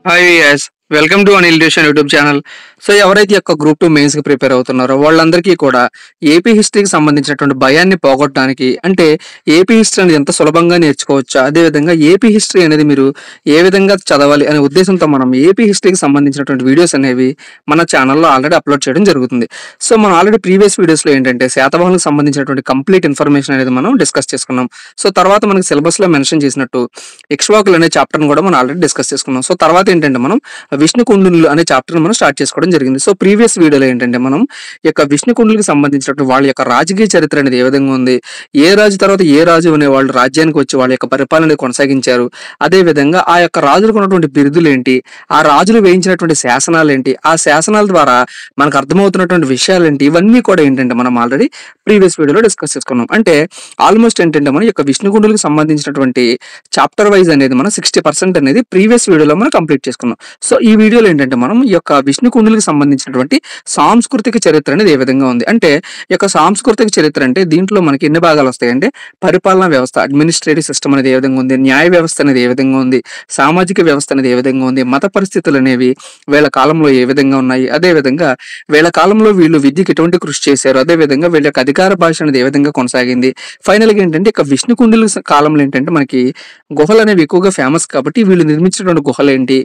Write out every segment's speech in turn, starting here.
Hi yes welcome to Anil tuition YouTube channel. So ఎవరైతే యొక్క group 2 mains కి prepare అవుతున్నారో వాళ్ళందరికీ కూడా ఏపీ హిస్టరీకి సంబంధించినటువంటి భయాన్ని పోగొట్టడానికి అంటే ఏపీ హిస్టరీ అనేది ఎంత సులభంగా నేర్చుకోవచ్చా, అదేవిధంగా ఏపీ హిస్టరీ అనేది మీరు ఏ విధంగా చదవాలి అనే ఉద్దేశంతో మనం ఏపీ హిస్టరీకి సంబంధించినటువంటి వీడియోస్ అనేవి మన ఛానల్లో ఆల్రెడీ అప్లోడ్ చేయడం జరుగుతుంది. సో మనం ఆల్రెడీ ప్రీవియస్ వీడియోస్లో ఏంటంటే శాతవాహనకు సంబంధించినటువంటి కంప్లీట్ ఇన్ఫర్మేషన్ అనేది మనం డిస్కస్ చేసుకున్నాం. సో తర్వాత మనకి సిలబస్లో మెన్షన్ చేసినట్టు ఇక్ష్వాకులు అనే చాప్టర్ని కూడా మనం ఆల్రెడీ డిస్కస్ చేసుకున్నాం. సో తర్వాత ఏంటంటే మనం విష్ణుకుండులు అనే చాప్టర్ మనం స్టార్ట్ చేసుకోవడం జరిగింది. సో ప్రీవియస్ వీడియోలో ఏంటంటే మనం ఈ యొక్క విష్ణుకుండులకు సంబంధించినటువంటి వాళ్ళ యొక్క రాజకీయ చరిత్ర అనేది ఏ విధంగా ఉంది, ఏ రాజు తర్వాత ఏ రాజు అనే వాళ్ళు రాజ్యానికి వచ్చి వాళ్ళ యొక్క పరిపాలన కొనసాగించారు, అదే విధంగా ఆ యొక్క రాజులకు ఉన్నటువంటి బిరుదులు ఏంటి, ఆ రాజులు వేయించినటువంటి శాసనాలు ఏంటి, ఆ శాసనాల ద్వారా మనకు అర్థమవుతున్నటువంటి విషయాలు ఏంటి, ఇవన్నీ కూడా ఏంటంటే మనం ఆల్రెడీ ప్రీవియస్ వీడియోలో డిస్కస్ చేసుకున్నాం. అంటే ఆల్మోస్ట్ ఏంటంటే మనం ఈ యొక్క విష్ణుకుండులకు సంబంధించినటువంటి చాప్టర్ వైజ్ అనేది మనం 60% అనేది ప్రీవియస్ వీడియోలో మనం కంప్లీట్ చేసుకున్నాం. సో ఈ వీడియోలో ఏంటంటే మనం ఈ యొక్క విష్ణుకుండులకు సంబంధించినటువంటి సాంస్కృతిక చరిత్ర అనేది ఏ విధంగా ఉంది, అంటే ఈ యొక్క సాంస్కృతిక చరిత్ర అంటే దీంట్లో మనకి ఎన్ని భాగాలు వస్తాయి అంటే పరిపాలనా వ్యవస్థ, అడ్మినిస్ట్రేటివ్ సిస్టమ్ అనేది ఏ విధంగా ఉంది, న్యాయ వ్యవస్థ అనేది ఏ విధంగా ఉంది, సామాజిక వ్యవస్థ అనేది ఏ విధంగా ఉంది, మత పరిస్థితులు అనేవి వీళ్ళ కాలంలో ఏ విధంగా ఉన్నాయి, అదే విధంగా వీళ్ళ కాలంలో వీళ్ళు విద్యకి ఎటువంటి కృషి చేశారు, అదే విధంగా వీళ్ళ యొక్క అధికార భాష అనేది ఏ విధంగా కొనసాగింది. ఫైనల్గా ఏంటంటే ఇక విష్ణుకుండుల కాలంలో ఏంటంటే మనకి గుహలు అనేవి ఎక్కువగా ఫేమస్ కాబట్టి వీళ్ళు నిర్మించినటువంటి గుహలు ఏంటి,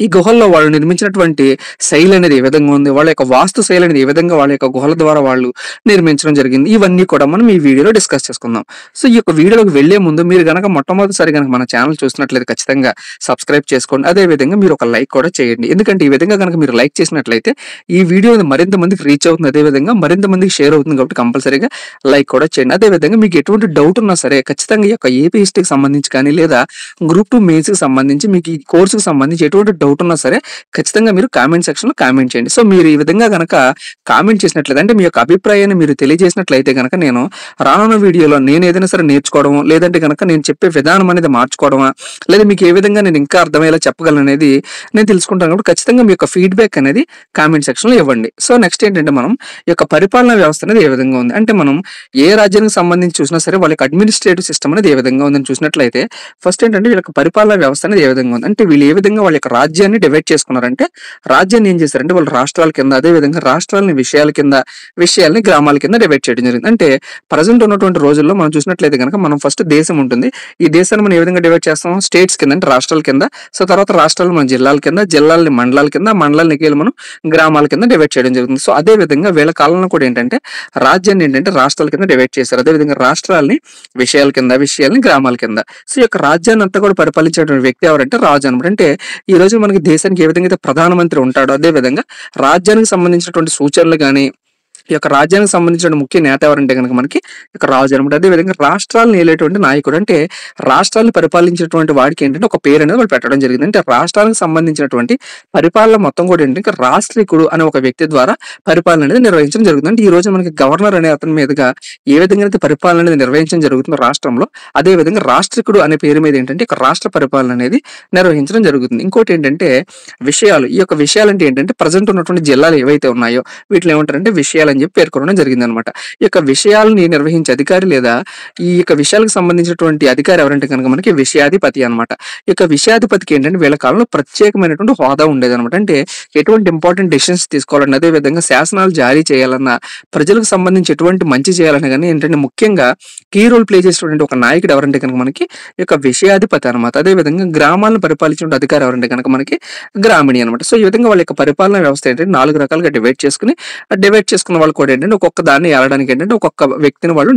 ఈ గుహల్లో వాళ్ళు నిర్మించినటువంటి శైలి అనేది ఏ విధంగా ఉంది, వాళ్ళ యొక్క వాస్తు శైలి అనేది ఏ విధంగా వాళ్ళ యొక్క గుహల ద్వారా వాళ్ళు నిర్మించడం జరిగింది, ఇవన్నీ కూడా మనం ఈ వీడియోలో డిస్కస్ చేసుకుందాం. సో ఈ యొక్క వీడియోలోకి వెళ్లే ముందు మీరు గనక మొట్టమొదటిసారి కనుక మన ఛానల్ చూసినట్లయితే ఖచ్చితంగా సబ్స్క్రైబ్ చేసుకోండి, అదే విధంగా మీరు ఒక లైక్ కూడా చేయండి. ఎందుకంటే ఈ విధంగా కనుక మీరు లైక్ చేసినట్లయితే ఈ వీడియో మరింత మందికి రీచ్ అవుతుంది, అదే విధంగా మరింత మందికి షేర్ అవుతుంది. కాబట్టి కంపల్సరీగా లైక్ కూడా చేయండి. అదే విధంగా మీకు ఎటువంటి డౌట్ ఉన్నా సరే ఖచ్చితంగా ఈ యొక్క ఏపీ హిస్టరీకి సంబంధించి కానీ లేదా గ్రూప్ 2 మెయిన్స్ కి సంబంధించి మీకు ఈ కోర్సుకు సంబంధించి ఎటువంటి డౌట్ ఉన్నా సరే ఖచ్చితంగా మీరు కామెంట్ సెక్షన్ లో కామెంట్ చేయండి. సో మీరు ఈ విధంగా గనక కామెంట్ చేసినట్లయితే అంటే మీ యొక్క అభిప్రాయాన్ని మీరు తెలియజేసినట్లయితే గనక నేను రానున్న వీడియోలో నేను ఏదైనా సరే నేర్చుకోవడం లేదంటే గనక నేను చెప్పే విధానం అనేది మార్చుకోవడమా లేదా మీకు ఏ విధంగా నేను ఇంకా అర్థమయ్యేలా చెప్పగలను అనేది నేను తెలుసుకుంటాను. కాబట్టి ఖచ్చితంగా మీ యొక్క ఫీడ్బ్యాక్ అనేది కామెంట్ సెక్షన్ లో ఇవ్వండి. సో నెక్స్ట్ ఏంటంటే మనం ఈ యొక్క పరిపాలనా వ్యవస్థ అనేది ఏ విధంగా ఉంది, అంటే మనం ఏ రాజ్యానికి సంబంధించి చూసినా సరే వాళ్ళకి అడ్మినిస్ట్రేటివ్ సిస్టమ్ అనేది ఏ విధంగా ఉందని చూసినట్లయితే ఫస్ట్ ఏంటంటే వీళ్ళకి పరిపాలనా వ్యవస్థ అనేది ఏ విధంగా ఉంది, అంటే వీళ్ళు ఏ విధంగా వాళ్ళ యొక్క రాజ్యాన్ని డివైడ్ చేసుకున్నారంటే రాజ్యాన్ని ఏం చేశారంటే వాళ్ళు రాష్ట్రాల కింద అదే విధంగా రాష్ట్రాలని విషయాల కింద విషయాల్ని గ్రామాల కింద డివైడ్ చేయడం జరిగింది. అంటే ప్రజెంట్ ఉన్నటువంటి రోజుల్లో మనం చూసినట్లయితే కనుక మనం ఫస్ట్ దేశం ఉంటుంది, ఈ దేశాన్ని మనం ఏ విధంగా డివైడ్ చేస్తాం స్టేట్స్ కింద అంటే రాష్ట్రాల కింద, సో తర్వాత రాష్ట్రాలు మన జిల్లాల కింద, జిల్లాలని మండలాల కింద, మండలాలకి మనం గ్రామాల కింద డివైడ్ చేయడం జరుగుతుంది. సో అదే విధంగా వీళ్ళ కాలంలో కూడా ఏంటంటే రాజ్యాన్ని ఏంటంటే రాష్ట్రాల కింద డివైడ్ చేశారు, అదే విధంగా రాష్ట్రాలని విషయాల కింద విషయాలని గ్రామాల కింద. సో ఈ యొక్క రాజ్యాన్ని అంతా కూడా పరిపాలించేటువంటి వ్యక్తి ఎవరంటే రాజు అనమాట. అంటే ఈ రోజు మనకి దేశానికి ఏ విధంగా అయితే ప్రధానమంత్రి ఉంటాడో అదే విధంగా రాజ్యానికి సంబంధించినటువంటి సూచనలు కానీ ఈ యొక్క రాజ్యానికి సంబంధించిన ముఖ్య నేత ఎవరంటే కనుక మనకి ఇక రాజు అనమాట. అదే విధంగా రాష్ట్రాలను ఏలేటువంటి నాయకుడు అంటే రాష్ట్రాలను పరిపాలించినటువంటి వాడికి ఏంటంటే ఒక పేరు అనేది వాళ్ళు పెట్టడం జరిగింది. అంటే రాష్ట్రానికి సంబంధించినటువంటి పరిపాలన మొత్తం కూడా ఏంటంటే రాష్ట్రీకుడు అనే ఒక వ్యక్తి ద్వారా పరిపాలన అనేది నిర్వహించడం జరుగుతుంది. అంటే ఈ రోజు మనకి గవర్నర్ అనే అతని మీదుగా ఏ విధంగా అయితే పరిపాలన అనేది నిర్వహించడం జరుగుతుందో రాష్ట్రంలో, అదే విధంగా రాష్ట్రీకుడు అనే పేరు మీద ఏంటంటే ఇక రాష్ట్ర పరిపాలన అనేది నిర్వహించడం జరుగుతుంది. ఇంకోటి ఏంటంటే విషయాలు, ఈ యొక్క విషయాలు అంటే ఏంటంటే ప్రజెంట్ ఉన్నటువంటి జిల్లాలు ఏవైతే ఉన్నాయో వీటిలో ఏమంటారంటే విషయాలు అని చెప్పి పేర్కొనడం జరిగింది అనమాట. ఈ యొక్క విషయాలని నిర్వహించే అధికారి లేదా ఈ యొక్క విషయాలకు సంబంధించినటువంటి అధికారి ఎవరంటే కనుక మనకి విషయాధిపతి అనమాట. ఈ యొక్క విషయాధిపతికి ఏంటంటే వీళ్ళ కాలంలో ప్రత్యేకమైనటువంటి హోదా ఉండేది అనమాట. అంటే ఎటువంటి ఇంపార్టెంట్ డెసిషన్స్ తీసుకోవాలన్నా అదే విధంగా శాసనాలు జారీ చేయాలన్నా ప్రజలకు సంబంధించి ఎటువంటి మంచి చేయాలన్నా కానీ ఏంటంటే ముఖ్యంగా కీ రోల్ ప్లే చేసేటువంటి ఒక నాయకుడు ఎవరంటే కనుక మనకి ఈ యొక్క విషయాధిపతి అనమాట. అదే విధంగా గ్రామాలను పరిపాలించిన అధికారి ఎవరంటే కనుక మనకి గ్రామీణ అనమాట. సో ఈ విధంగా వాళ్ళ యొక్క పరిపాలన వ్యవస్థ ఏంటంటే 4 రకాలుగా డివైడ్ చేసుకున్న వాళ్ళు కూడా ఏంటంటే ఒక్కొక్క దాన్ని ఏలడానికి ఏంటంటే ఒక్కొక్క వ్యక్తిని వాళ్ళు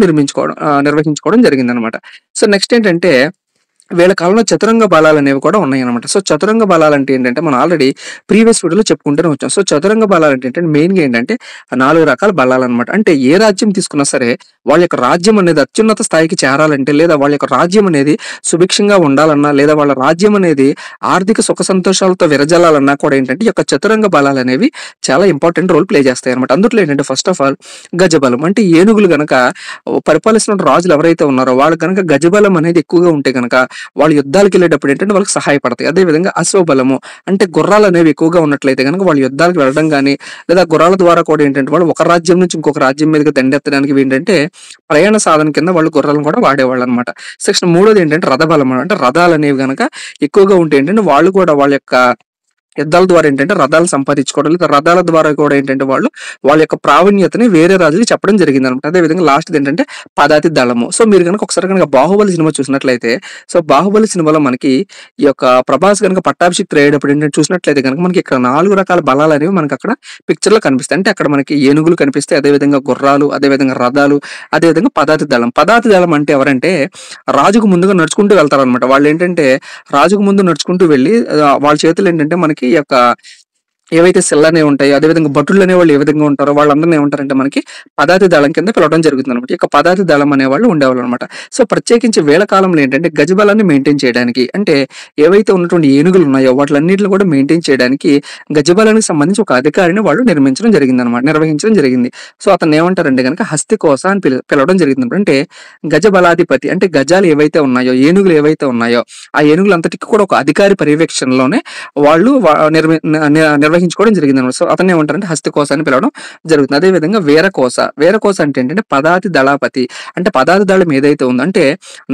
నిర్వహించుకోవడం జరిగింది అనమాట. సో నెక్స్ట్ ఏంటంటే వీళ్ళ కాలంలో చతురంగ బలాలు అనేవి కూడా ఉన్నాయి అనమాట. సో చతురంగ బలాలు అంటే ఏంటంటే మనం ఆల్రెడీ ప్రీవియస్ వీడియోలో చెప్పుకుంటూనే వచ్చాం. సో చతురంగ బలాలు అంటే ఏంటంటే మెయిన్గా ఏంటంటే 4 రకాల బలాలు అనమాట. అంటే ఏ రాజ్యం తీసుకున్నా సరే వాళ్ళ యొక్క రాజ్యం అనేది అత్యున్నత స్థాయికి చేరాలంటే లేదా వాళ్ళ యొక్క రాజ్యం అనేది సుభిక్షంగా ఉండాలన్నా లేదా వాళ్ళ రాజ్యం అనేది ఆర్థిక సుఖ సంతోషాలతో విరజల్లాలన్నా కూడా ఏంటంటే ఈ యొక్క చతురంగ బలాలు అనేవి చాలా ఇంపార్టెంట్ రోల్ ప్లే చేస్తాయి అనమాట. అందులో ఏంటంటే ఫస్ట్ ఆఫ్ ఆల్ గజబలం, అంటే ఏనుగులు గనక పరిపాలిస్తున్న రాజులు ఎవరైతే ఉన్నారో వాళ్ళు కనుక గజబలం అనేది ఎక్కువగా ఉంటే కనుక వాళ్ళు యుద్ధాలకు వెళ్ళేటప్పుడు ఏంటంటే వాళ్ళకి సహాయపడతాయి. అదే విధంగా అశ్వబలము, అంటే గుర్రాలు అనేవి ఎక్కువగా ఉన్నట్లయితే కనుక వాళ్ళు యుద్ధాలకు వెళ్ళడం కానీ లేదా గుర్రాల ద్వారా కూడా ఏంటంటే వాళ్ళు ఒక రాజ్యం నుంచి ఇంకొక రాజ్యం మీదకి దండెత్తడానికి ఏంటంటే ప్రయాణ సాధన కింద వాళ్ళు గుర్రాలను కూడా వాడేవాళ్ళనమాట. సెక్షన్ మూడోది ఏంటంటే రథబలం. అంటే రథాలనేవి గనక ఎక్కువగా ఉంటే ఏంటంటే వాళ్ళు కూడా వాళ్ళ యొక్క యుద్ధాల ద్వారా ఏంటంటే రథాలు సంపాదించుకోవడం, లేదా రథాల ద్వారా కూడా ఏంటంటే వాళ్ళ యొక్క ప్రావీణ్యతని వేరే రాజులకి చెప్పడం జరిగిందనమాట. అదే విధంగా లాస్ట్‌ది ఏంటంటే పదాతి దళము. సో మీరు గనక ఒకసారి గనక 'బాహుబలి' సినిమా చూసినట్లయితే, సో 'బాహుబలి' సినిమాలో మనకి ఈ యొక్క ప్రభాస్ గనక పట్టాభిషిక్తుడు అయ్యేటప్పుడు ఏంటంటే చూసినట్లయితే గనక మనకి ఇక్కడ 4 రకాల బలాలనేవి మనకక్కడ పిక్చర్‌లో కనిపిస్తాయి. అంటే అక్కడ మనకి ఏనుగులు కనిపిస్తాయి. అదే విధంగా గుర్రాలు, అదే విధంగా రథాలు, అదే విధంగా పదాతి దళం. పదాతి దళం అంటే ఎవరంటే రాజుకు ముందుగా నడుచుకుంటూ వెళ్తారనమాట. వాళ్ళేంటంటే రాజుకు ముందు నడుచుకుంటూ వెళ్ళి వాళ్ళ చేతుల్లో ఏంటంటే మనకి ఈ యొక్క ఏవైతే సిల్లనేవి ఉంటాయో, అదేవిధంగా భటులనేవాళ్ళు ఏ విధంగా ఉంటారో వాళ్ళందరిని ఏమంటారంటే మనకి పదాతి దళం కింద పిలవడం జరుగుతుందనమాట. ఈ యొక్క పదాతి దళం అనేవాళ్ళు ఉండేవాళ్ళనమాట. సో ప్రత్యేకించి వేళ కాలంలో ఏంటంటే గజబలాన్ని మెయింటైన్ చేయడానికి, అంటే ఏవైతే ఉన్నటువంటి ఏనుగులు ఉన్నాయో వాటిలన్నిటిని కూడా మెయింటైన్ చేయడానికి గజబలానికి సంబంధించి ఒక అధికారిని వాళ్ళు నిర్వహించడం జరిగింది. సో అతన్ని ఏమంటారంటే గనక హస్తికోస అని పిలవడం జరిగిందనమాట. అంటే గజబలాధిపతి, అంటే గజాలు ఏవైతే ఉన్నాయో, ఏనుగులు ఏవైతే ఉన్నాయో ఆ ఏనుగులంతటికి కూడా ఒక అధికారి పర్యవేక్షణలోనే వాళ్ళు నిర్వహించుకోవడం జరిగిందనమాట. సో అతన్ని ఏమంటారంటే హస్తికోస అని పిలవడం జరుగుతుంది. అదే విధంగా వీరకోస అంటే ఏంటంటే పదాతి దళాపతి. అంటే పదాతి దళం ఏదైతే ఉందో, అంటే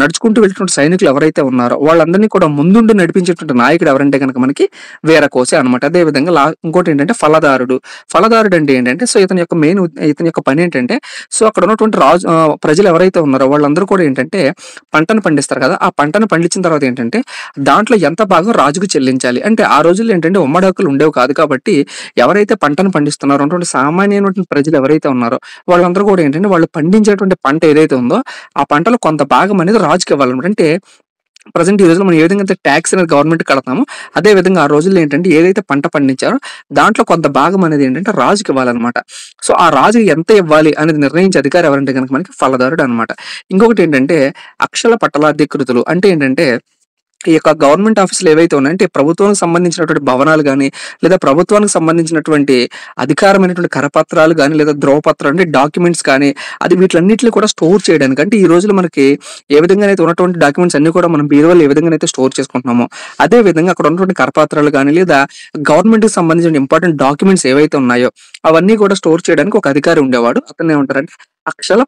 నడుచుకుంటూ వెళ్తున్న సైనికులు ఎవరైతే ఉన్నారో వాళ్ళందరినీ కూడా ముందుండి నడిపించేటువంటి నాయకుడు ఎవరంటే కనుక మనకి వీరకోస అనమాట. అదే విధంగా ఇంకోటి ఏంటంటే ఫలదారుడు అంటే ఏంటంటే, సో ఇతని యొక్క పని ఏంటంటే, సో అక్కడ ఉన్నటువంటి ప్రజలు ఎవరైతే ఉన్నారో వాళ్ళందరూ కూడా ఏంటంటే పంటను పండిస్తారు కదా, ఆ పంటను పండించిన తర్వాత ఏంటంటే దాంట్లో ఎంత భాగం రాజుకు చెల్లించాలి. అంటే ఆ రోజుల్లో ఏంటంటే ఉమ్మడి హక్కులు ఉండేవి కాదు కాబట్టి ఎవరైతే పంటను పండిస్తున్నారో అటువంటి సామాన్యమైనటువంటి ప్రజలు ఎవరైతే ఉన్నారో వాళ్ళందరూ కూడా ఏంటంటే వాళ్ళు పండించేటువంటి పంట ఏదైతే ఉందో ఆ పంటలో కొంత భాగం అనేది రాజుకి ఇవ్వాలన్నమాట. అంటే ప్రెజెంట్ ఈ రోజుల్లో మనం ఏ విధంగా అయితే ట్యాక్స్ అనేది గవర్నమెంట్ కడతామో అదే విధంగా ఆ రోజుల్లో ఏంటంటే ఏదైతే పంట పండించారో దాంట్లో కొంత భాగం అనేది ఏంటంటే రాజుకి ఇవ్వాలన్నమాట. సో ఆ రాజు ఎంత ఇవ్వాలి అనేది నిర్ణయించే అధికారి ఎవరంటే కనుక మనకి ఫలదారుడు అనమాట. ఇంకొకటి ఏంటంటే అక్షల పట్టలాధికృతులు. అంటే ఏంటంటే ఈ యొక్క గవర్నమెంట్ ఆఫీసులు ఏవైతే ఉన్నాయో, అంటే ప్రభుత్వానికి సంబంధించినటువంటి భవనాలు గానీ, లేదా ప్రభుత్వానికి సంబంధించినటువంటి అధికారమైనటువంటి కరపత్రాలు గానీ, లేదా ధ్రువపత్రాలు అంటే డాక్యుమెంట్స్ కానీ, అది వీటిలన్నిటిని కూడా స్టోర్ చేయడానికి, అంటే ఈ రోజుల్లో మనకి ఏ విధంగానైతే ఉన్నటువంటి డాక్యుమెంట్స్ అన్ని కూడా మనం బీరువాలో ఏ విధంగానైతే స్టోర్ చేసుకుంటున్నామో, అదే విధంగా అక్కడ ఉన్నటువంటి కరపత్రాలు గానీ, లేదా గవర్నమెంట్‌కి సంబంధించిన ఇంపార్టెంట్ డాక్యుమెంట్స్ ఏవైతే ఉన్నాయో అవన్నీ కూడా స్టోర్ చేయడానికి ఒక అధికారి ఉండేవాడు. అతన్ని ఏమంటారంటే అక్షల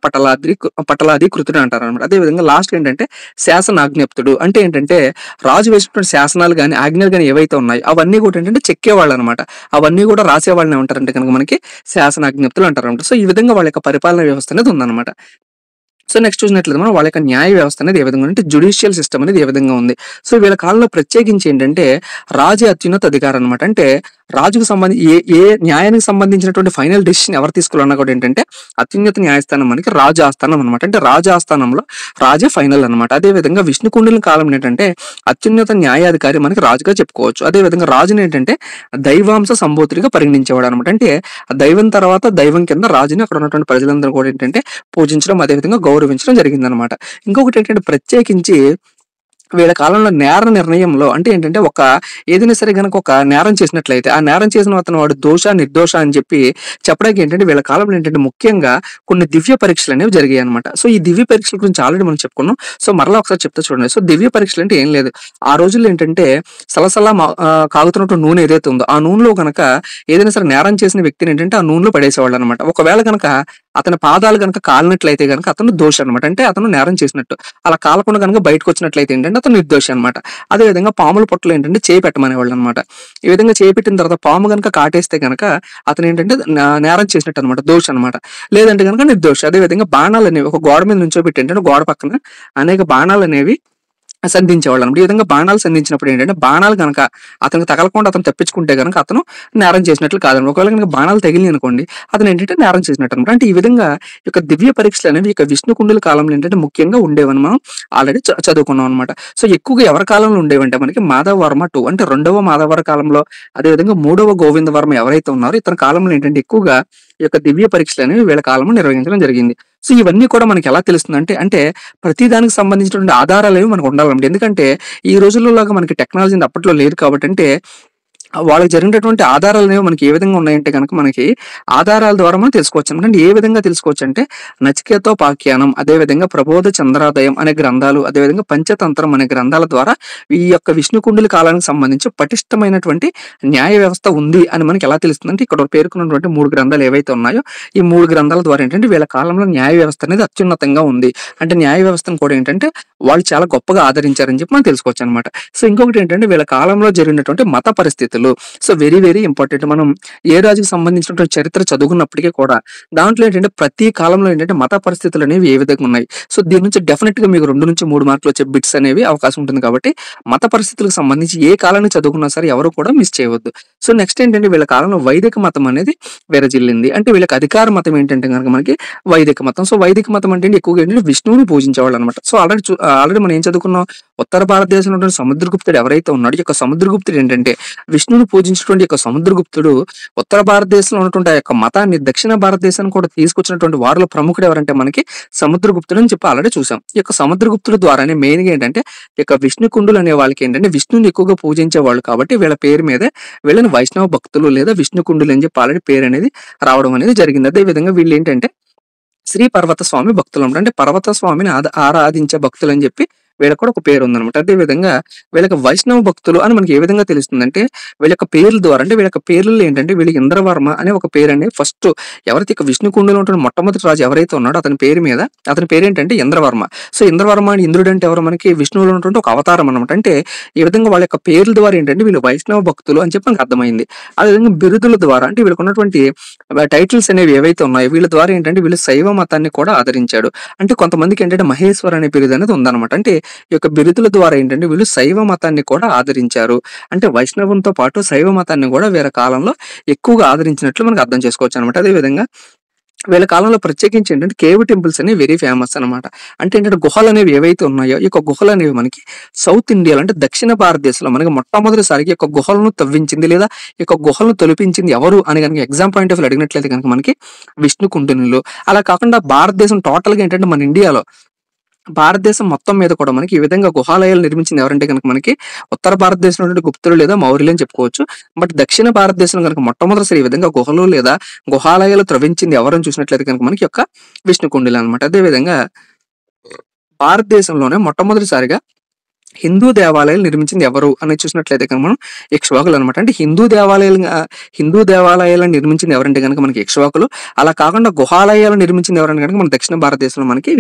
పటలాధికృతుడు అంటారనమాట. అదే విధంగా లాస్ట్ ఏంటంటే శాసనాజ్ఞప్తుడు. అంటే ఏంటంటే రాజు వేసినటువంటి శాసనాలు గానీ, ఆజ్ఞలు గానీ ఏవైతే ఉన్నాయో అవన్నీ కూడా ఏంటంటే చెక్కేవాళ్ళనమాట. అవన్నీ కూడా రాసేవాళ్ళని ఏమంటారంటే కనుక మనకి శాసనాజ్ఞప్తులు అంటారనమాట. సో ఈ విధంగా వాళ్ళ యొక్క పరిపాలన వ్యవస్థ అనేది ఉందన్నమాట. సో నెక్స్ట్ చూసినట్లయితే మనం వాళ్ళ యొక్క న్యాయ వ్యవస్థ అనేది ఏ విధంగా అంటే జ్యుడిషియల్ సిస్టమ్ అనేది ఏ విధంగా ఉంది. సో వీళ్ళ కాలంలో ప్రత్యేకించి ఏంటంటే రాజే అత్యున్నత అధికారం అనమాట. అంటే రాజుకు ఏ న్యాయానికి సంబంధించినటువంటి ఫైనల్ డెసిషన్ ఎవరు తీసుకోవాలన్నా కూడా ఏంటంటే అత్యున్నత న్యాయస్థానం మనకి రాజు ఆస్థానం అనమాట. అంటే రాజు ఆస్థానంలో రాజే ఫైనల్ అనమాట. అదే విధంగా విష్ణుకుండిల కాలం ఏంటంటే అత్యున్నత న్యాయాధికారి మనకి రాజుగా చెప్పుకోవచ్చు. అదే విధంగా రాజుని ఏంటంటే దైవాంశ సంబోధుడిగా పరిగణించేవాడు అనమాట. అంటే దైవం తర్వాత దైవం కింద రాజుని అక్కడ ఉన్నటువంటి ప్రజలందరూ కూడా ఏంటంటే పూజించడం, అదే విధంగా గౌరవించడం జరిగిందనమాట. ఇంకొకటి ఏంటంటే ప్రత్యేకించి వీళ్ళ కాలంలో నేర నిర్ణయంలో అంటే ఏంటంటే ఏదైనా సరే గనక ఒక నేరం చేసినట్లయితే ఆ నేరం చేసిన అతను వాడు దోష నిర్దోష అని చెప్పడానికి ఏంటంటే వీళ్ళ కాలంలో ఏంటంటే ముఖ్యంగా కొన్ని దివ్య పరీక్షలు అనేవి జరిగాయి అనమాట. సో ఈ దివ్య పరీక్షల గురించి ఆల్రెడీ మనం చెప్పుకున్నాం. సో మరలా ఒకసారి చెప్తా చూడండి. సో దివ్య పరీక్షలు అంటే ఏం లేదు, ఆ రోజుల్లో ఏంటంటే సలసలా కాగుతున్నటువంటి నూనె ఏదైతే ఉందో ఆ నూనెలో గనక ఏదైనా సరే నేరం చేసిన వ్యక్తిని ఏంటంటే ఆ నూనెలో పడేసేవాళ్ళు అనమాట. ఒకవేళ గనక అతని పాదాలు గనక కాలినట్లయితే గనక అతను దోషి అనమాట. అంటే అతను నేరం చేసినట్టు. అలా కాలకుండా గనక బయటకు వచ్చినట్లయితే ఏంటంటే అతను నిర్దోషి అనమాట. అదే విధంగా పాముల పొట్టలో ఏంటంటే చేయి పెట్టమనేవాళ్ళు అనమాట. ఈ విధంగా చేయి పెట్టిన తర్వాత పాము గనక కాటేస్తే గనక అతను ఏంటంటే నేరం చేసినట్టు అనమాట, దోషి అనమాట. లేదంటే గనక నిర్దోషి. అదే విధంగా బాణాలు అనేవి ఒక గోడ మీద నుంచోబెట్టి ఏంటంటే గోడ పక్కన అనేక బాణాలు అనేవి సంధించేవాళ్ళు అనమాట. ఈ విధంగా బాణాలు సంధించినప్పుడు ఏంటంటే బాణాలు గనక అతనికి తగలకుండా అతను తప్పించుకుంటే గనక అతను నేరం చేసినట్లు కాదనమాట. ఒకవేళ కనుక బాణాలు తగిలి అనుకోండి అతను ఏంటంటే నేరం చేసినట్టు అనమాట. అంటే ఈ విధంగా ఈ యొక్క దివ్య పరీక్షలు అనేవి ఇక విష్ణుకుండుల కాలంలో ఏంటంటే ముఖ్యంగా ఉండేవని మనం ఆల్రెడీ చదువుకున్నాం అనమాట. సో ఎక్కువగా ఎవరి కాలంలో ఉండేవంటే మనకి మాధవవర్మ 2 అంటే 2వ మాధవవర్మ కాలంలో, అదేవిధంగా 3వ గోవిందవర్మ ఎవరైతే ఉన్నారో ఇతని కాలంలో ఏంటంటే ఎక్కువగా ఈ యొక్క దివ్య పరీక్షలు అనేవి వీళ్ళ కాలంలో నిర్వహించడం జరిగింది. సో ఇవన్నీ కూడా మనకి ఎలా తెలుస్తుందంటే అంటే ప్రతి దానికి సంబంధించినటువంటి ఆధారాలు మనకు ఉండాలన్నమాట. ఎందుకంటే ఈ రోజుల్లో లాగా మనకి టెక్నాలజీ అప్పట్లో లేదు కాబట్టి అంటే వాళ్ళకి జరిగినటువంటి ఆధారాలనేవి మనకి ఏ విధంగా ఉన్నాయంటే గనక మనకి ఆధారాల ద్వారా మనం తెలుసుకోవచ్చనమాట. అంటే ఏ విధంగా తెలుసుకోవచ్చంటే నచికేతోపాఖ్యానం, అదేవిధంగా ప్రబోధ చంద్రోదయం అనే గ్రంథాలు, అదేవిధంగా పంచతంత్రం అనే గ్రంథాల ద్వారా ఈ యొక్క విష్ణుకుండిల కాలానికి సంబంధించి పటిష్టమైనటువంటి న్యాయ వ్యవస్థ ఉంది అని మనకి ఎలా తెలుస్తుందంటే ఇక్కడ పేర్కొన్నటువంటి 3 గ్రంథాలు ఏవైతే ఉన్నాయో ఈ 3 గ్రంథాల ద్వారా ఏంటంటే వీళ్ళ కాలంలో న్యాయ వ్యవస్థ అనేది అత్యున్నతంగా ఉంది. అంటే న్యాయ వ్యవస్థను కూడా ఏంటంటే వాళ్ళు చాలా గొప్పగా ఆదరించారని చెప్పి మనం తెలుసుకోవచ్చనమాట. సో ఇంకొకటి ఏంటంటే వీళ్ళ కాలంలో జరిగినటువంటి మత పరిస్థితులు. So very very important. మనం ఏ రాజుకి సంబంధించినటువంటి చరిత్ర చదువుకున్నప్పటికీ కూడా దాంట్లో ఏంటంటే ప్రతి కాలంలో ఏంటంటే మత పరిస్థితులు అనేవి ఏ విధంగా ఉన్నాయి. సో దీని నుంచి డెఫినెట్‌గా మీకు 2-3 మార్కులు వచ్చే బిట్స్ అనేవి అవకాశం ఉంటుంది కాబట్టి మత పరిస్థితులకు సంబంధించి ఏ కాలాన్ని చదువుకున్నా సరే ఎవరు కూడా మిస్ చేయవద్దు. సో నెక్స్ట్ ఏంటంటే వీళ్ళ కాలంలో వైదిక మతం అనేది విరజిల్లింది. అంటే వీళ్ళకి అధికార మతం ఏంటంటే గనుక మనకి వైదిక మతం. సో వైదిక మతం అంటే ఎక్కువగా ఏంటంటే విష్ణువుని పూజించేవాళ్ళనమాట. సో ఆల్రెడీ మనం ఏం చదువుకున్నాం, ఉత్తర భారతదేశంలో ఉన్నటువంటి సముద్రగుప్తుడు ఎవరైతే ఉన్నాడో ఈ యొక్క సముద్రగుప్తుడు ఏంటంటే విష్ణువుని పూజించినటువంటి యొక్క సముద్రగుప్తుడు ఉత్తర భారతదేశంలో ఉన్నటువంటి ఆ యొక్క మతాన్ని దక్షిణ భారతదేశానికి కూడా తీసుకొచ్చినటువంటి వారిలో ప్రముఖుడు ఎవరంటే మనకి సముద్రగుప్తుడు అని చెప్పి ఆల్రెడీ చూసాం. ఈ యొక్క సముద్రగుప్తుడు ద్వారానే మెయిన్‌గా ఏంటంటే ఈ యొక్క విష్ణుకుండులు అనే వాళ్ళకి ఏంటంటే విష్ణువుని ఎక్కువగా పూజించేవాళ్ళు కాబట్టి వీళ్ళ పేరు మీదే వీళ్ళని వైష్ణవ భక్తులు లేదా విష్ణుకుండులు అని చెప్పి ఆల్రెడీ పేరు అనేది రావడం అనేది జరిగింది. అదే విధంగా వీళ్ళు ఏంటంటే శ్రీ పర్వత స్వామి భక్తులనమాట. అంటే పర్వత స్వామిని ఆరాధించే భక్తులు అని చెప్పి వీళ్ళకి కూడా ఒక పేరు ఉందనమాట. అదే విధంగా వీళ్ళకి వైష్ణవ భక్తులు అని మనకి ఏ విధంగా తెలుస్తుందంటే వీళ్ళ యొక్క పేర్ల ద్వారా. అంటే వీళ్ళ యొక్క పేర్లలో ఏంటంటే వీళ్ళకి ఇంద్రవర్మ అనే ఒక పేరు అనేది ఫస్ట్ ఎవరైతే ఇక విష్ణుకుండలో ఉంటున్న మొట్టమొదటి రాజు ఎవరైతే ఉన్నాడో అతని పేరు మీద అతని పేరు ఏంటంటే ఇంద్రవర్మ. సో ఇంద్రవర్మ అని ఇంద్రుడు అంటే ఎవరు మనకి విష్ణువులో ఉన్నటువంటి ఒక అవతారం అనమాట. అంటే ఈ విధంగా వాళ్ళ యొక్క పేర్ల ద్వారా ఏంటంటే వీళ్ళు వైష్ణవ భక్తులు అని చెప్పి మనకు అర్థమైంది. అదేవిధంగా బిరుదుల ద్వారా అంటే వీళ్ళకి ఉన్నటువంటి టైటిల్స్ అనేవి ఏవైతే ఉన్నాయో వీళ్ళ ద్వారా ఏంటంటే వీళ్ళు శైవ మతాన్ని కూడా ఆదరించాడు. అంటే కొంతమందికి ఏంటంటే మహేశ్వర్ అనే బిరుదు అనేది ఉందన్నమాట. అంటే ఈ యొక్క బిరుదుల ద్వారా ఏంటంటే వీళ్ళు శైవ మతాన్ని కూడా ఆదరించారు. అంటే వైష్ణవంతో పాటు శైవ మతాన్ని కూడా వీళ్ళ కాలంలో ఎక్కువగా ఆదరించినట్లు మనకు అర్థం చేసుకోవచ్చు అనమాట. అదేవిధంగా వీళ్ళ కాలంలో ప్రత్యేకించి ఏంటంటే కేవ్ టెంపుల్స్ అనేవి వెరీ ఫేమస్ అనమాట. అంటే ఏంటంటే గుహలు అనేవి ఏవైతే ఉన్నాయో ఈ యొక్క గుహలు అనేవి మనకి సౌత్ ఇండియాలో అంటే దక్షిణ భారతదేశంలో మనకి మొట్టమొదటిసారిగా ఈ యొక్క గుహలను తవ్వించింది లేదా ఈ యొక్క గుహలను తొలిపించింది ఎవరు అని కనుక ఎగ్జామ్ పాయింట్ ఆఫ్ వ్యూ అడిగినట్లయితే కనుక మనకి విష్ణుకుండినులు. అలా కాకుండా భారతదేశం టోటల్‌గా ఏంటంటే మన ఇండియాలో భారతదేశం మొత్తం మీద కూడా మనకి ఈ విధంగా గుహాలయాలు నిర్మించింది ఎవరంటే గనుక మనకి ఉత్తర భారతదేశంలో ఉన్నటువంటి గుప్తులు లేదా మౌర్యులు అని చెప్పుకోవచ్చు. బట్ దక్షిణ భారతదేశంలో గనుక మొట్టమొదటిసారి ఈ విధంగా గుహలు లేదా గుహాలయాలు త్రవ్వించింది ఎవరని చూసినట్లయితే కనుక మనకి యొక్క విష్ణుకుండిలు అనమాట. అదే విధంగా భారతదేశంలోనే మొట్టమొదటిసారిగా హిందూ దేవాలయాలు నిర్మించింది ఎవరు అనేది చూసినట్లయితే కనుక మనం ఇక్ష్వాకులు అనమాట. అంటే హిందూ దేవాలయాలను నిర్మించింది ఎవరంటే కనుక మనకి ఇక్ష్వాకులు. అలా కాకుండా గుహాలయాలు నిర్మించింది ఎవరంటే కనుక మన దక్షిణ భారతదేశంలో మనకి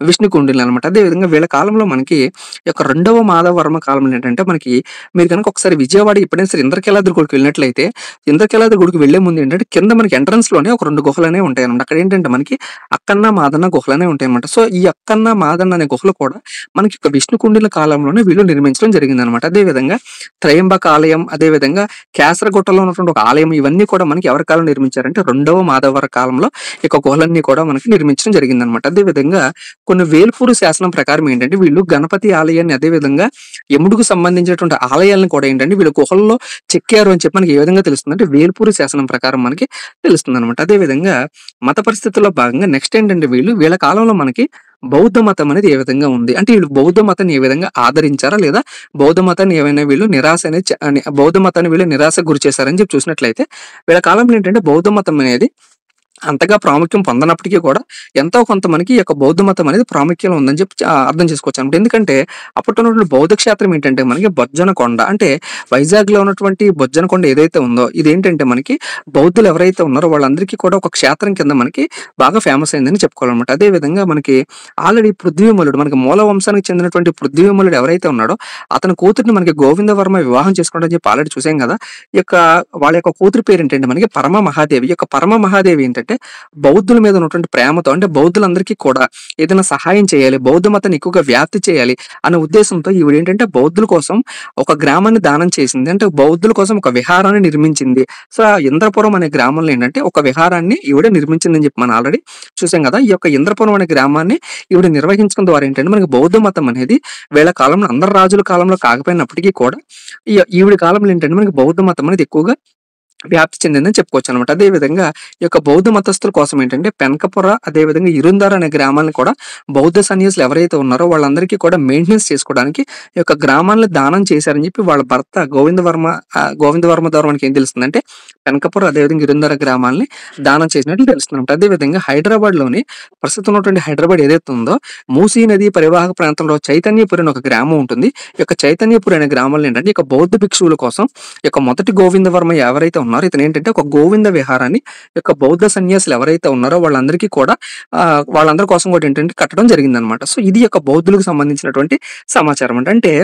విష్ణుకుండిలు అనమాట. అదేవిధంగా వీళ్ళ కాలంలో మనకి ఈ యొక్క 2వ మాధవవర్మ కాలంలో ఏంటంటే మనకి మీరు కనుక ఒకసారి విజయవాడ ఎప్పుడైనా సరే ఇంద్రకీలాద్రి గుడికి వెళ్ళినట్లయితే ఇంద్రకీలాద్రి గుడికి వెళ్లే ముందు ఏంటంటే కింద మనకి ఎంట్రన్స్ లోనే ఒక 2 గుహలు అనేవి ఉంటాయి అనమాట. అక్కడ ఏంటంటే మనకి అక్కన్న మాదన్న గుహలు అనేవి ఉంటాయి అనమాట. సో ఈ అక్కన్న మాదన్న అనే గుహలు కూడా మనకి ఒక విష్ణుకుండిల కాలంలోనే వీళ్ళు నిర్మించడం జరిగింది అనమాట. అదే విధంగా త్రయంబక ఆలయం, అదే విధంగా కేసరగుట్టలో ఉన్నటువంటి ఒక ఆలయం ఇవన్నీ కూడా మనకి ఎవరి కాలం నిర్మించారంటే 2వ మాధవర కాలంలో ఈ యొక్క గుహలన్నీ కూడా మనకి నిర్మించడం జరిగింది అనమాట. అదే విధంగా కొన్ని వేల్పూరు శాసనం ప్రకారం ఏంటంటే వీళ్ళు గణపతి ఆలయాన్ని అదే విధంగా యముడుకు సంబంధించినటువంటి ఆలయాలను కూడా ఏంటంటే వీళ్ళు గుహల్లో చెక్కారు అని చెప్పి మనకి ఏ విధంగా తెలుస్తుంది అంటే వేల్పూరు శాసనం ప్రకారం మనకి తెలుస్తుంది అనమాట. అదే విధంగా మత పరిస్థితుల్లో భాగంగా నెక్స్ట్ ఏంటంటే వీళ్ళ కాలంలో మనకి బౌద్ధ మతం అనేది ఏ విధంగా ఉంది అంటే వీళ్ళు బౌద్ధ మతాన్ని ఏ విధంగా ఆదరించారా లేదా బౌద్ధ మతాన్ని ఏమైనా వీళ్ళు బౌద్ధ మతాన్ని వీళ్ళు నిరాశకు గురి చేశారని చెప్పి చూసినట్లయితే వీళ్ళ కాలంలో ఏంటంటే బౌద్ధ మతం అనేది అంతగా ప్రాముఖ్యం పొందనప్పటికీ కూడా ఎంతో కొంత మనకి ఈ యొక్క బౌద్ధ మతం అనేది ప్రాముఖ్యం ఉందని చెప్పి అర్థం చేసుకోవచ్చు అనమాట. ఎందుకంటే అప్పట్లో ఉన్నటువంటి బౌద్ధ క్షేత్రం ఏంటంటే మనకి బొజ్జన కొండ అంటే వైజాగ్ లో ఉన్నటువంటి బొజ్జన కొండ ఏదైతే ఉందో ఇదేంటంటే మనకి బౌద్ధులు ఎవరైతే ఉన్నారో వాళ్ళందరికీ కూడా ఒక క్షేత్రం కింద మనకి బాగా ఫేమస్ అయిందని చెప్పుకోవాలన్నమాట. అదే విధంగా మనకి ఆల్రెడీ పృథ్వీమలుడు మనకి మూల వంశానికి చెందినటువంటి పృథ్వీమలుడు ఎవరైతే ఉన్నాడో అతని కూతురిని మనకి గోవిందవర్మ వివాహం చేసుకోవడం చెప్పి ఆల్రెడీ చూసాం కదా. ఈ యొక్క వాళ్ళ యొక్క కూతురు పేరు ఏంటంటే మనకి పరమ మహాదేవి. ఈ యొక్క పరమ మహాదేవి ఏంటంటే బౌద్ధుల మీద ఉన్నటువంటి ప్రేమతో అంటే బౌద్ధులందరికీ కూడా ఏదైనా సహాయం చేయాలి, బౌద్ధ మతాన్ని ఎక్కువగా వ్యాప్తి చేయాలి అనే ఉద్దేశంతో ఈవిడ ఏంటంటే బౌద్ధుల కోసం ఒక గ్రామాన్ని దానం చేసింది. అంటే బౌద్ధుల కోసం ఒక విహారాన్ని నిర్మించింది. సో ఇంద్రపురం అనే గ్రామంలో ఏంటంటే ఒక విహారాన్ని ఈవిడ నిర్మించిందని చెప్పి మనం ఆల్రెడీ చూసాం కదా. ఈ యొక్క ఇంద్రపురం అనే గ్రామాన్ని ఈవిడ నిర్వహించడం ద్వారా ఏంటంటే మనకి బౌద్ధ మతం అనేది వీళ్ళ కాలంలో అందరు రాజుల కాలంలో కాకపోయినప్పటికీ కూడా ఈవిడ కాలంలో ఏంటంటే మనకి బౌద్ధ మతం అనేది ఎక్కువగా వ్యాప్తి చెందిందని చెప్పుకోవచ్చనమాట. అదే విధంగా ఈ యొక్క బౌద్ధ మతస్థుల కోసం ఏంటంటే పెనకపుర, అదే విధంగా ఇరుందార అనే గ్రామాలను కూడా బౌద్ధ సన్యాసులు ఎవరైతే ఉన్నారో వాళ్ళందరికీ కూడా మెయింటెనెన్స్ చేసుకోవడానికి ఈ యొక్క గ్రామాలను దానం చేశారని చెప్పి వాళ్ళ భర్త గోవిందవర్మ ద్వారా మనకి ఏం తెలుస్తుందంటే పెనకపుర, అదేవిధంగా ఇరుందార గ్రామాలని దానం చేసినట్లు తెలుస్తుందన్నమాట. అదేవిధంగా హైదరాబాద్‌లోని ప్రస్తుతం ఉన్నటువంటి హైదరాబాద్ ఏదైతే ఉందో మూసీ నది పరివాహక ప్రాంతంలో చైతన్యపురి అని ఒక గ్రామం ఉంటుంది. ఈ యొక్క చైతన్యపురి అనే గ్రామంలో ఏంటంటే ఈ యొక్క బౌద్ధ భిక్షువుల కోసం ఈ యొక్క మొదటి గోవిందవర్మ ఎవరైతే ఉన్నారో ఇతను ఏంటంటే ఒక గోవింద విహారాన్ని ఈ యొక్క బౌద్ధ సన్యాసులు ఎవరైతే ఉన్నారో వాళ్ళందరికీ కూడా వాళ్ళందరి కోసం కూడా ఏంటంటే కట్టడం జరిగిందనమాట. సో ఇది యొక్క బౌద్ధులకు సంబంధించినటువంటి సమాచారం అంటే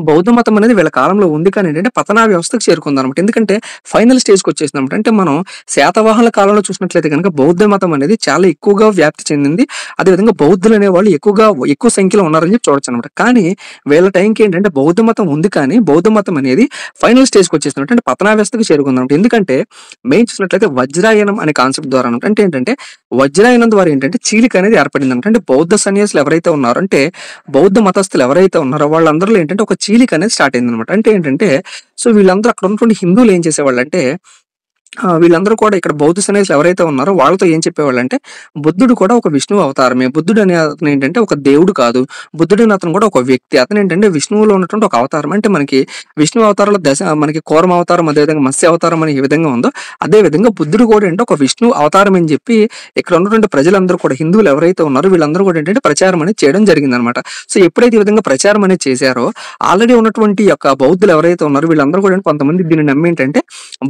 బౌద్ధ మతం అనేది వీళ్ళ కాలంలో ఉంది. కానీ ఏంటంటే పతనా వ్యవస్థకు చేరుకుందనమాట. ఎందుకంటే ఫైనల్ స్టేజ్‌కి వచ్చేసిందనమాట. అంటే మనం శాతవాహనుల కాలంలో చూసినట్లయితే గనుక బౌద్ధ మతం అనేది చాలా ఎక్కువగా వ్యాప్తి చెందింది. అదేవిధంగా బౌద్ధులు అనేవాళ్ళు ఎక్కువ సంఖ్యలో ఉన్నారని చెప్పి చూడొచ్చనమాట. కానీ వీళ్ళ టైంకి ఏంటంటే బౌద్ధ మతం ఉంది, కానీ బౌద్ధ మతం అనేది ఫైనల్ స్టేజ్‌కి వచ్చేసిందనమాట. అంటే పతనా వ్యవస్థకు చేరుకుందనమాట. ఎందుకంటే మెయిన్ చూసినట్లయితే వజ్రాయనం అనే కాన్సెప్ట్ ద్వారా అనమాట. అంటే ఏంటంటే వజ్రాయనం ద్వారా ఏంటంటే చీలిక అనేది ఏర్పడిందనమాట. అంటే బౌద్ధ సన్యాసులు ఎవరైతే ఉన్నారో, అంటే బౌద్ధ మతస్థులు ఎవరైతే ఉన్నారో వాళ్ళందరిలో ఏంటంటే ఒక చీలిక అనేది స్టార్ట్ అయిందనమాట. అంటే ఏంటంటే సో వీళ్ళందరూ అక్కడ ఉన్నటువంటి హిందువులు ఏం చేసేవాళ్ళంటే వీళ్ళందరూ కూడా ఇక్కడ బౌద్ధ సన్యాసులు ఎవరైతే ఉన్నారో వాళ్ళతో ఏం చెప్పేవాళ్ళంటే బుద్ధుడు కూడా ఒక విష్ణువు అవతారమే. బుద్ధుడు అనే అతను ఏంటంటే ఒక దేవుడు కాదు. బుద్ధుడు అనే అతను కూడా ఒక వ్యక్తి. అతను ఏంటంటే విష్ణువులో ఉన్నటువంటి ఒక అవతారం. అంటే మనకి విష్ణు అవతారంలో మనకి కూర్మ అవతారం, అదేవిధంగా మత్స్య అవతారం అని ఏ విధంగా ఉందో అదే విధంగా బుద్ధుడు కూడా ఏంటంటే ఒక విష్ణు అవతారం అని చెప్పి ఇక్కడ ఉన్నటువంటి ప్రజలందరూ కూడా హిందువులు ఎవరైతే ఉన్నారో వీళ్ళందరూ కూడా ఏంటంటే ప్రచారం అనేది చేయడం జరిగిందనమాట. సో ఎప్పుడైతే ఈ విధంగా ప్రచారం అనేది చేశారో ఆల్రెడీ ఉన్నటువంటి యొక్క బౌద్ధులు ఎవరైతే ఉన్నారో వీళ్ళందరూ కూడా కొంతమంది దీన్ని నమ్మి ఏంటంటే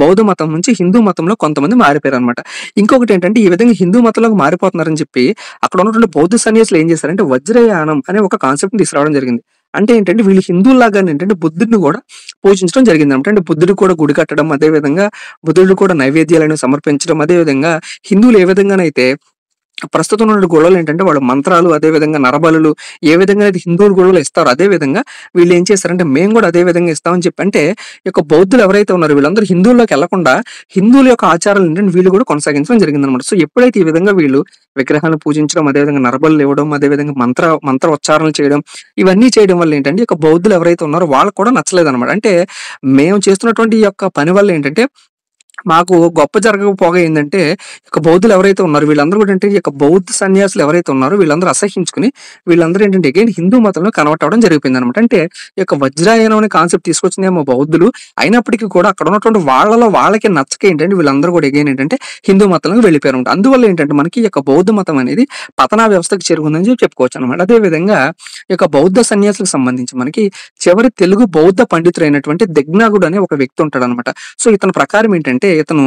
బౌద్ధ మతం నుంచి హిందూ మతంలో కొంతమంది మారిపోయారనమాట. ఇంకొకటి ఏంటంటే ఈ విధంగా హిందూ మతంలోకి మారిపోతున్నారని చెప్పి అక్కడ ఉన్నటువంటి బౌద్ధ సన్యాసులు ఏం చేశారంటే వజ్రయానం అనే ఒక కాన్సెప్ట్ ని తీసుకురావడం జరిగింది. అంటే ఏంటంటే వీళ్ళు హిందువులాగానే ఏంటంటే బుద్ధుడిని కూడా పూజించడం జరిగింది అనమాట. అంటే బుద్ధుడికి కూడా గుడి కట్టడం, అదే విధంగా బుద్ధుడికి కూడా నైవేద్యాలను సమర్పించడం, అదే విధంగా హిందువులు ఏ విధంగానైతే ప్రస్తుతం ఉన్న గొడవలు ఏంటంటే వాళ్ళు మంత్రాలు, అదే విధంగా నరబలులు ఏ విధంగా అయితే హిందువులు గొడవలు ఇస్తారో అదే విధంగా వీళ్ళు ఏం చేస్తారంటే మేము కూడా అదే విధంగా ఇస్తామని చెప్పి అంటే ఈ యొక్క బౌద్ధులు ఎవరైతే ఉన్నారో వీళ్ళందరూ హిందువుల్లోకి వెళ్లకుండా హిందువుల యొక్క ఆచారాలు ఏంటంటే వీళ్ళు కూడా కొనసాగించడం జరిగిందనమాట. సో ఎప్పుడైతే ఈ విధంగా వీళ్ళు విగ్రహాలను పూజించడం, అదేవిధంగా నరబలులు ఇవ్వడం, అదేవిధంగా మంత్ర ఉచ్చారణలు చేయడం ఇవన్నీ చేయడం వల్ల ఏంటంటే ఈ యొక్క బౌద్ధులు ఎవరైతే ఉన్నారో వాళ్ళకు కూడా నచ్చలేదనమాట. అంటే మేము చేస్తున్నటువంటి ఈ యొక్క పని వల్ల ఏంటంటే మాకు గొప్ప జరగకపోగా ఏందంటే, ఇక బౌద్ధులు ఎవరైతే ఉన్నారో వీళ్ళందరూ కూడా ఏంటి, ఈ యొక్క బౌద్ధ సన్యాసులు ఎవరైతే ఉన్నారో వీళ్ళందరూ అసహించుకుని వీళ్ళందరూ ఏంటంటే అగైన్ హిందూ మతంలో కన్వర్ట్ అవ్వడం జరిగిపోయిందనమాట. అంటే ఈ యొక్క వజ్రాయనం అనే కాన్సెప్ట్ తీసుకొచ్చిందేమో బౌద్ధులు, అయినప్పటికీ కూడా అక్కడ ఉన్నటువంటి వాళ్ళకి నచ్చక ఏంటంటే వీళ్ళందరూ కూడా అగైన్ ఏంటంటే హిందూ మతంలోకి వెళ్ళిపోయారనమాట. అందువల్ల ఏంటంటే మనకి ఈ యొక్క బౌద్ధ మతం అనేది పతనా వ్యవస్థకు చేరుకుందని చెప్పి చెప్పుకోవచ్చు అనమాట. అదే విధంగా ఈ యొక్క బౌద్ధ సన్యాసులకు సంబంధించి మనకి చివరి తెలుగు బౌద్ధ పండితుడైనటువంటి దెగ్నాగుడు అనే ఒక వ్యక్తి ఉంటాడనమాట. సో ఇతని ప్రకారం ఏంటంటే ఇతను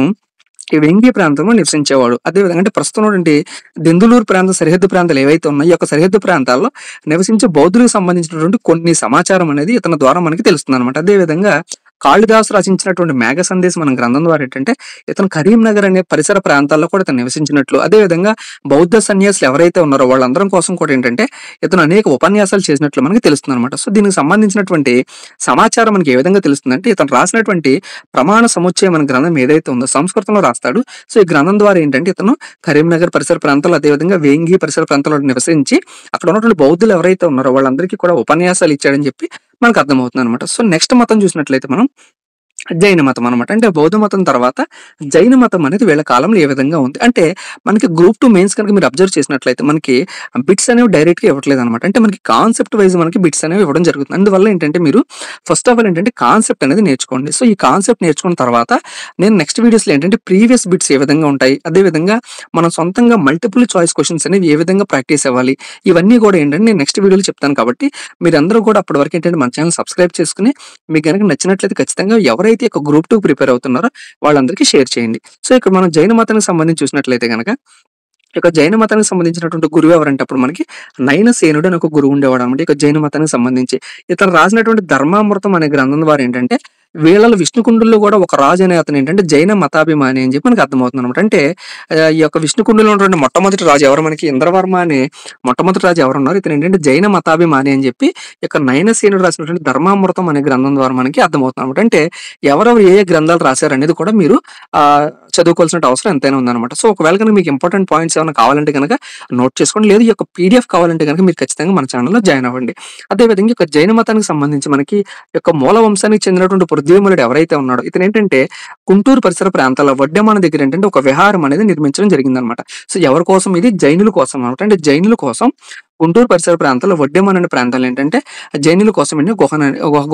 ఈ వెంగి ప్రాంతంలో నివసించేవాడు. అదేవిధంగా అంటే ప్రస్తుతం ఉన్నటువంటి దెందులూరు ప్రాంతం సరిహద్దు ప్రాంతాలు ఏవైతే ఉన్నాయో ఈ యొక్క సరిహద్దు ప్రాంతాల్లో నివసించే బౌద్ధులకు సంబంధించినటువంటి కొన్ని సమాచారం అనేది ఇతని ద్వారా మనకి తెలుస్తుంది అనమాట. అదేవిధంగా కాళిదాసు రచించినటువంటి మేఘ సందేశం మన గ్రంథం ద్వారా ఏంటంటే ఇతను కరీంనగర్ అనే పరిసర ప్రాంతాల్లో కూడా ఇతను నివసించినట్లు, అదేవిధంగా బౌద్ధ సన్యాసులు ఎవరైతే ఉన్నారో వాళ్ళందరం కోసం కూడా ఏంటంటే ఇతను అనేక ఉపన్యాసాలు చేసినట్లు మనకి తెలుస్తుంది అనమాట. సో దీనికి సంబంధించినటువంటి సమాచారం మనకి ఏ విధంగా తెలుస్తుందంటే ఇతను రాసినటువంటి ప్రమాణ సముచ్చయం అనే గ్రంథం ఏదైతే ఉందో సంస్కృతంలో రాస్తాడు. సో ఈ గ్రంథం ద్వారా ఏంటంటే ఇతను కరీంనగర్ పరిసర ప్రాంతాలు, అదేవిధంగా వేంగి పరిసర ప్రాంతాల్లో నివసించి అక్కడ ఉన్నటువంటి బౌద్ధులు ఎవరైతే ఉన్నారో వాళ్ళందరికీ కూడా ఉపన్యాసాలు ఇచ్చాడని చెప్పి మనకు అర్థమవుతుంది అనమాట. సో నెక్స్ట్ మతం చూసినట్లయితే మనం జైన మతం అనమాట. అంటే బౌద్ధ మతం తర్వాత జైన మతం అనేది వీళ్ళ కాలంలో ఏ విధంగా ఉంది అంటే మనకి గ్రూప్ 2 మెయిన్స్ కనుక మీరు అబ్జర్వ్ చేసినట్లయితే మనకి బిట్స్ అనేవి డైరెక్ట్ గా ఇవ్వట్లేదు అనమాట. అంటే మనకి కాన్సెప్ట్ వైజ్ మనకి బిట్స్ అనేవి ఇవ్వడం జరుగుతుంది. అందువల్ల ఏంటంటే మీరు ఫస్ట్ ఆఫ్ ఆల్ ఏంటంటే కాన్సెప్ట్ అనేది నేర్చుకోండి. సో ఈ కాన్సెప్ట్ నేర్చుకున్న తర్వాత నేను నెక్స్ట్ వీడియోస్ లో ఏంటంటే ప్రీవియస్ బిట్స్ ఏ విధంగా ఉంటాయి, అదే విధంగా మనం సొంతంగా మల్టిపుల్ చాయిస్ క్వశ్చన్స్ అనేవి ఏ విధంగా ప్రాక్టీస్ అవ్వాలి ఇవన్నీ కూడా ఏంటంటే నేను నెక్స్ట్ వీడియోలో చెప్తాను. కాబట్టి మీరందరూ కూడా అప్పటి వరకు ఏంటంటే మన ఛానల్ సబ్స్క్రైబ్ చేసుకుని మీకు కనుక నచ్చినట్లయితే ఖచ్చితంగా ఎవరైతే ఒక గ్రూప్ 2 ప్రిపేర్ అవుతున్నారో వాళ్ళందరికీ షేర్ చేయండి. సో ఇక్కడ మనం జైన మతానికి సంబంధించి చూసినట్లయితే కనుక ఇక జైన మతానికి సంబంధించినటువంటి గురువు ఎవరంటే అప్పుడు మనకి నయనసేనుడు అని ఒక గురువు ఉండేవాడు అనమాట. ఇక జైన మతానికి సంబంధించి ఇతను రాసినటువంటి ధర్మామృతం అనే గ్రంథం ద్వారా ఏంటంటే వీళ్ళలో విష్ణుకుండుల్లో కూడా ఒక రాజు అనే అతను ఏంటంటే జైన మతాభిమాని అని చెప్పి మనకి అర్థమవుతుంది అనమాట. అంటే ఈ యొక్క విష్ణుకుండులో ఉన్నటువంటి మొట్టమొదటి రాజు ఎవరు మనకి ఇంద్రవర్మ అనే మొట్టమొదటి రాజు ఎవరు ఉన్నారు, ఇతను ఏంటంటే జైన మతాభిమాని అని చెప్పి ఇక నయనసేనుడు రాసినటువంటి ధర్మామృతం అనే గ్రంథం ద్వారా మనకి అర్థమవుతుంది అనమాట. అంటే ఎవరెవరు ఏ గ్రంథాలు రాశారు అనేది కూడా మీరు చదువుకోవాల్సిన అవసరం ఎంతైనా ఉందన్నమాట. సో ఒకవేళ కనుక మీకు ఇంపార్టెంట్ పాయింట్స్ ఏమైనా కావాలంటే కనుక నోట్ చేసుకోండి, లేదు ఈ యొక్క పీడిఎఫ్ కావాలంటే కనుక మీరు ఖచ్చితంగా మన ఛానల్లో జాయిన్ అవ్వండి. అదేవిధంగా ఈ యొక్క జైన మతానికి సంబంధించి మనకి యొక్క మూల వంశానికి చెందినటువంటి ఉద్యములుడు ఎవరైతే ఉన్నాడో ఇతనేంటంటే గుంటూరు పరిసర ప్రాంతాల్లో వడ్డెమాన దగ్గర ఏంటంటే ఒక విహారం అనేది నిర్మించడం జరిగిందనమాట. సో ఎవరి కోసం ఇది? జైనుల కోసం అనమాట. అంటే జైనుల కోసం గుంటూరు పరిసర ప్రాంతాల్లో వడ్డెమాన అనే ప్రాంతాల్లో ఏంటంటే జైనుల కోసం ఏంటి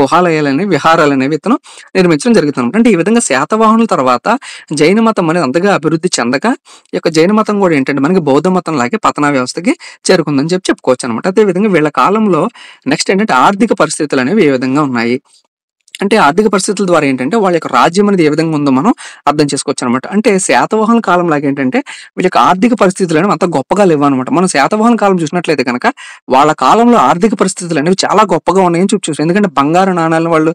గుహాలయాలని విహారాలనేవి ఇతను నిర్మించడం జరుగుతుంది. అంటే ఈ విధంగా శాతవాహనుల తర్వాత జైన మతం అనేది అంతగా అభివృద్ధి చెందక ఈ యొక్క జైన మతం కూడా ఏంటంటే మనకి బౌద్ధ మతం లాగే పతనా వ్యవస్థకి చేరుకుందని చెప్పుకోవచ్చు అనమాట. అదే విధంగా వీళ్ళ కాలంలో నెక్స్ట్ ఏంటంటే ఆర్థిక పరిస్థితులు అనేవి ఏ విధంగా ఉన్నాయి అంటే ఆర్థిక పరిస్థితుల ద్వారా ఏంటంటే వాళ్ళ యొక్క రాజ్యం అనేది ఏ విధంగా ఉందో మనం అర్థం చేసుకోవచ్చు అనమాట. అంటే శాతవాహన కాలం లాగా ఏంటంటే వీళ్ళ యొక్క ఆర్థిక పరిస్థితులు అనేవి అంత గొప్పగా లేవు అనమాట. మనం శాతవాహన కాలం చూసినట్లయితే కనుక వాళ్ళ కాలంలో ఆర్థిక పరిస్థితులు అనేవి చాలా గొప్పగా ఉన్నాయని చూసి ఎందుకంటే బంగారు నాణాలను వాళ్ళు